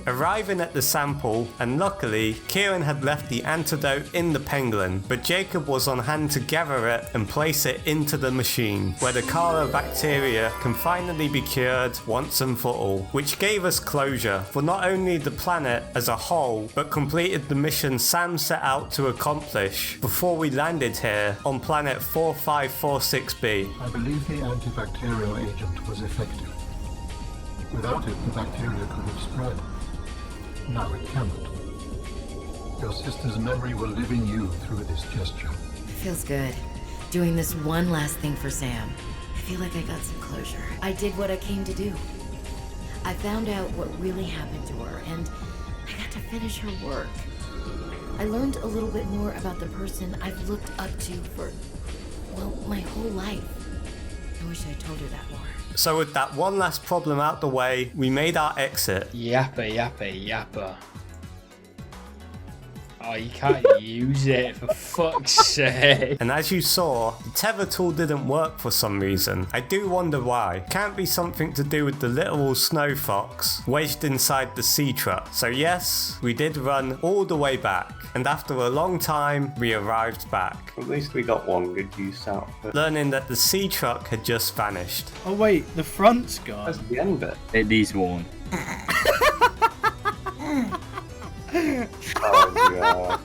Arriving at the sample, and luckily, Kieran had left the antidote in the penguin, but Jacob was on hand to gather it and place it into the machine, where the Kara bacteria can finally be cured once and for all, which gave us closure for not only the planet as a whole, but completed the mission Sam set out to accomplish before we landed here on planet 4546b. I believe the antibacterial agent was effective. Without it, the bacteria could have spread. Now it cannot. Your sister's memory will live in you through this gesture. It feels good. Doing this one last thing for Sam. I feel like I got some closure. I did what I came to do. I found out what really happened to her, and I got to finish her work. I learned a little bit more about the person I've looked up to for, well, my whole life. I wish I told her that more. So with that one last problem out the way, we made our exit. Yappa, yappa, yappa. Oh, you can't use it, for fuck's sake. And as you saw, the tether tool didn't work for some reason. I do wonder why. Can't be something to do with the literal snowfox wedged inside the sea truck. So yes, we did run all the way back. And after a long time, we arrived back. At least we got one good use out of it. Learning that the sea truck had just vanished. Oh wait, the front's gone. That's the end bit. It needs one. Oh god.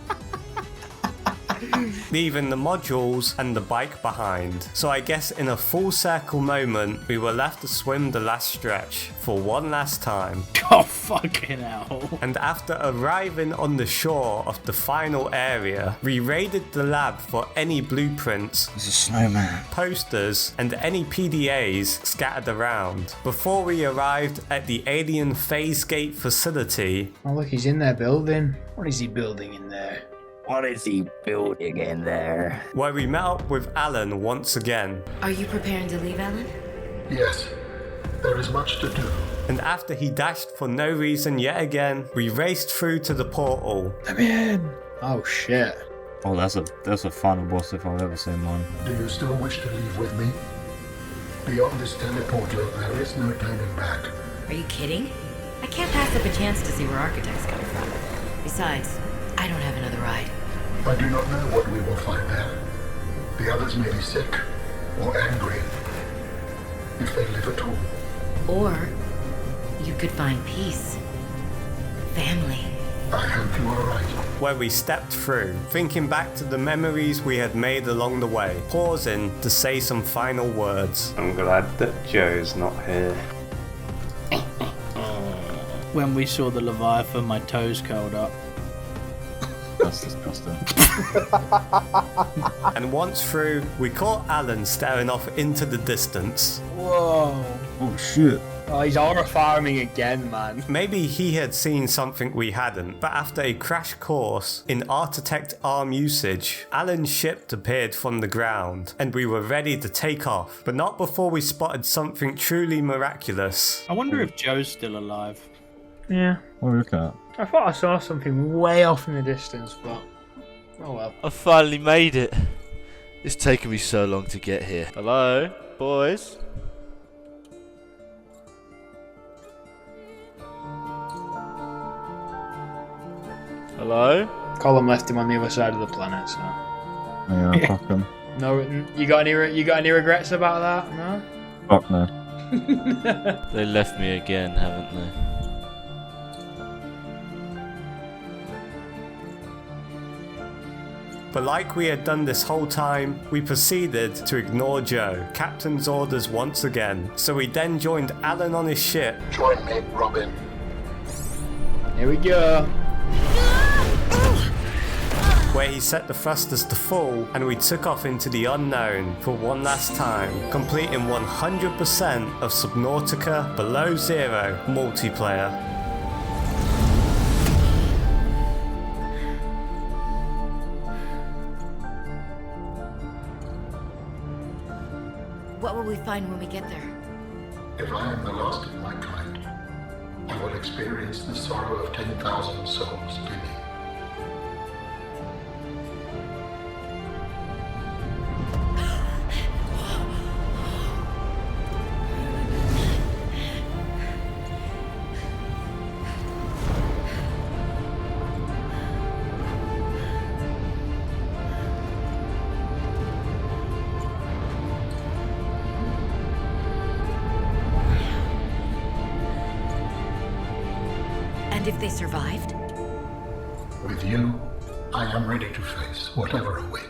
Leaving the modules and the bike behind. So I guess in a full circle moment, we were left to swim the last stretch for one last time. Oh, fucking hell. And after arriving on the shore of the final area, we raided the lab for any blueprints, There's a snowman. posters, and any PDAs scattered around, before we arrived at the alien phase gate facility. Oh, look, he's in there building. What is he building in there? What is he building in there? Where we met up with Alan once again. Are you preparing to leave, Alan? Yes. There is much to do. And after he dashed for no reason yet again, we raced through to the portal. Let me in. Oh shit. Oh, that's a final boss if I've ever seen one. Do you still wish to leave with me? Beyond this teleporter, there is no turning back. Are you kidding? I can't pass up a chance to see where Architect's coming from. Besides, I don't have another ride. I do not know what we will find there. The others may be sick or angry, if they live at all. Or you could find peace. Family. I hope you are right. Where we stepped through, thinking back to the memories we had made along the way, pausing to say some final words. I'm glad that Joe's not here. When we saw the Leviathan, my toes curled up. That's disgusting. And once through, we caught Alan staring off into the distance. Whoa. Oh shit. Oh, he's horrifying me again, man. Maybe he had seen something we hadn't, but after a crash course in architect arm usage, Alan's ship appeared from the ground, and we were ready to take off, but not before we spotted something truly miraculous. I wonder if Joe's still alive. Yeah. What are we looking at? I thought I saw something way off in the distance, but oh well. I finally made it. It's taken me so long to get here. Hello, boys? Hello? Colin left him on the other side of the planet, so. Yeah, fuck him. No, you got any regrets about that? No. Fuck no. They left me again, haven't they? But like we had done this whole time, we proceeded to ignore Joe, Captain's orders once again. So we then joined Alan on his ship. Join me, Robin. Here we go. Where he set the thrusters to full, and we took off into the unknown for one last time, completing 100% of Subnautica Below Zero multiplayer. What will we find when we get there? If I am the last of my kind, I will experience the sorrow of 10,000 souls beneath. And if they survived? With you, I am ready to face whatever awaits.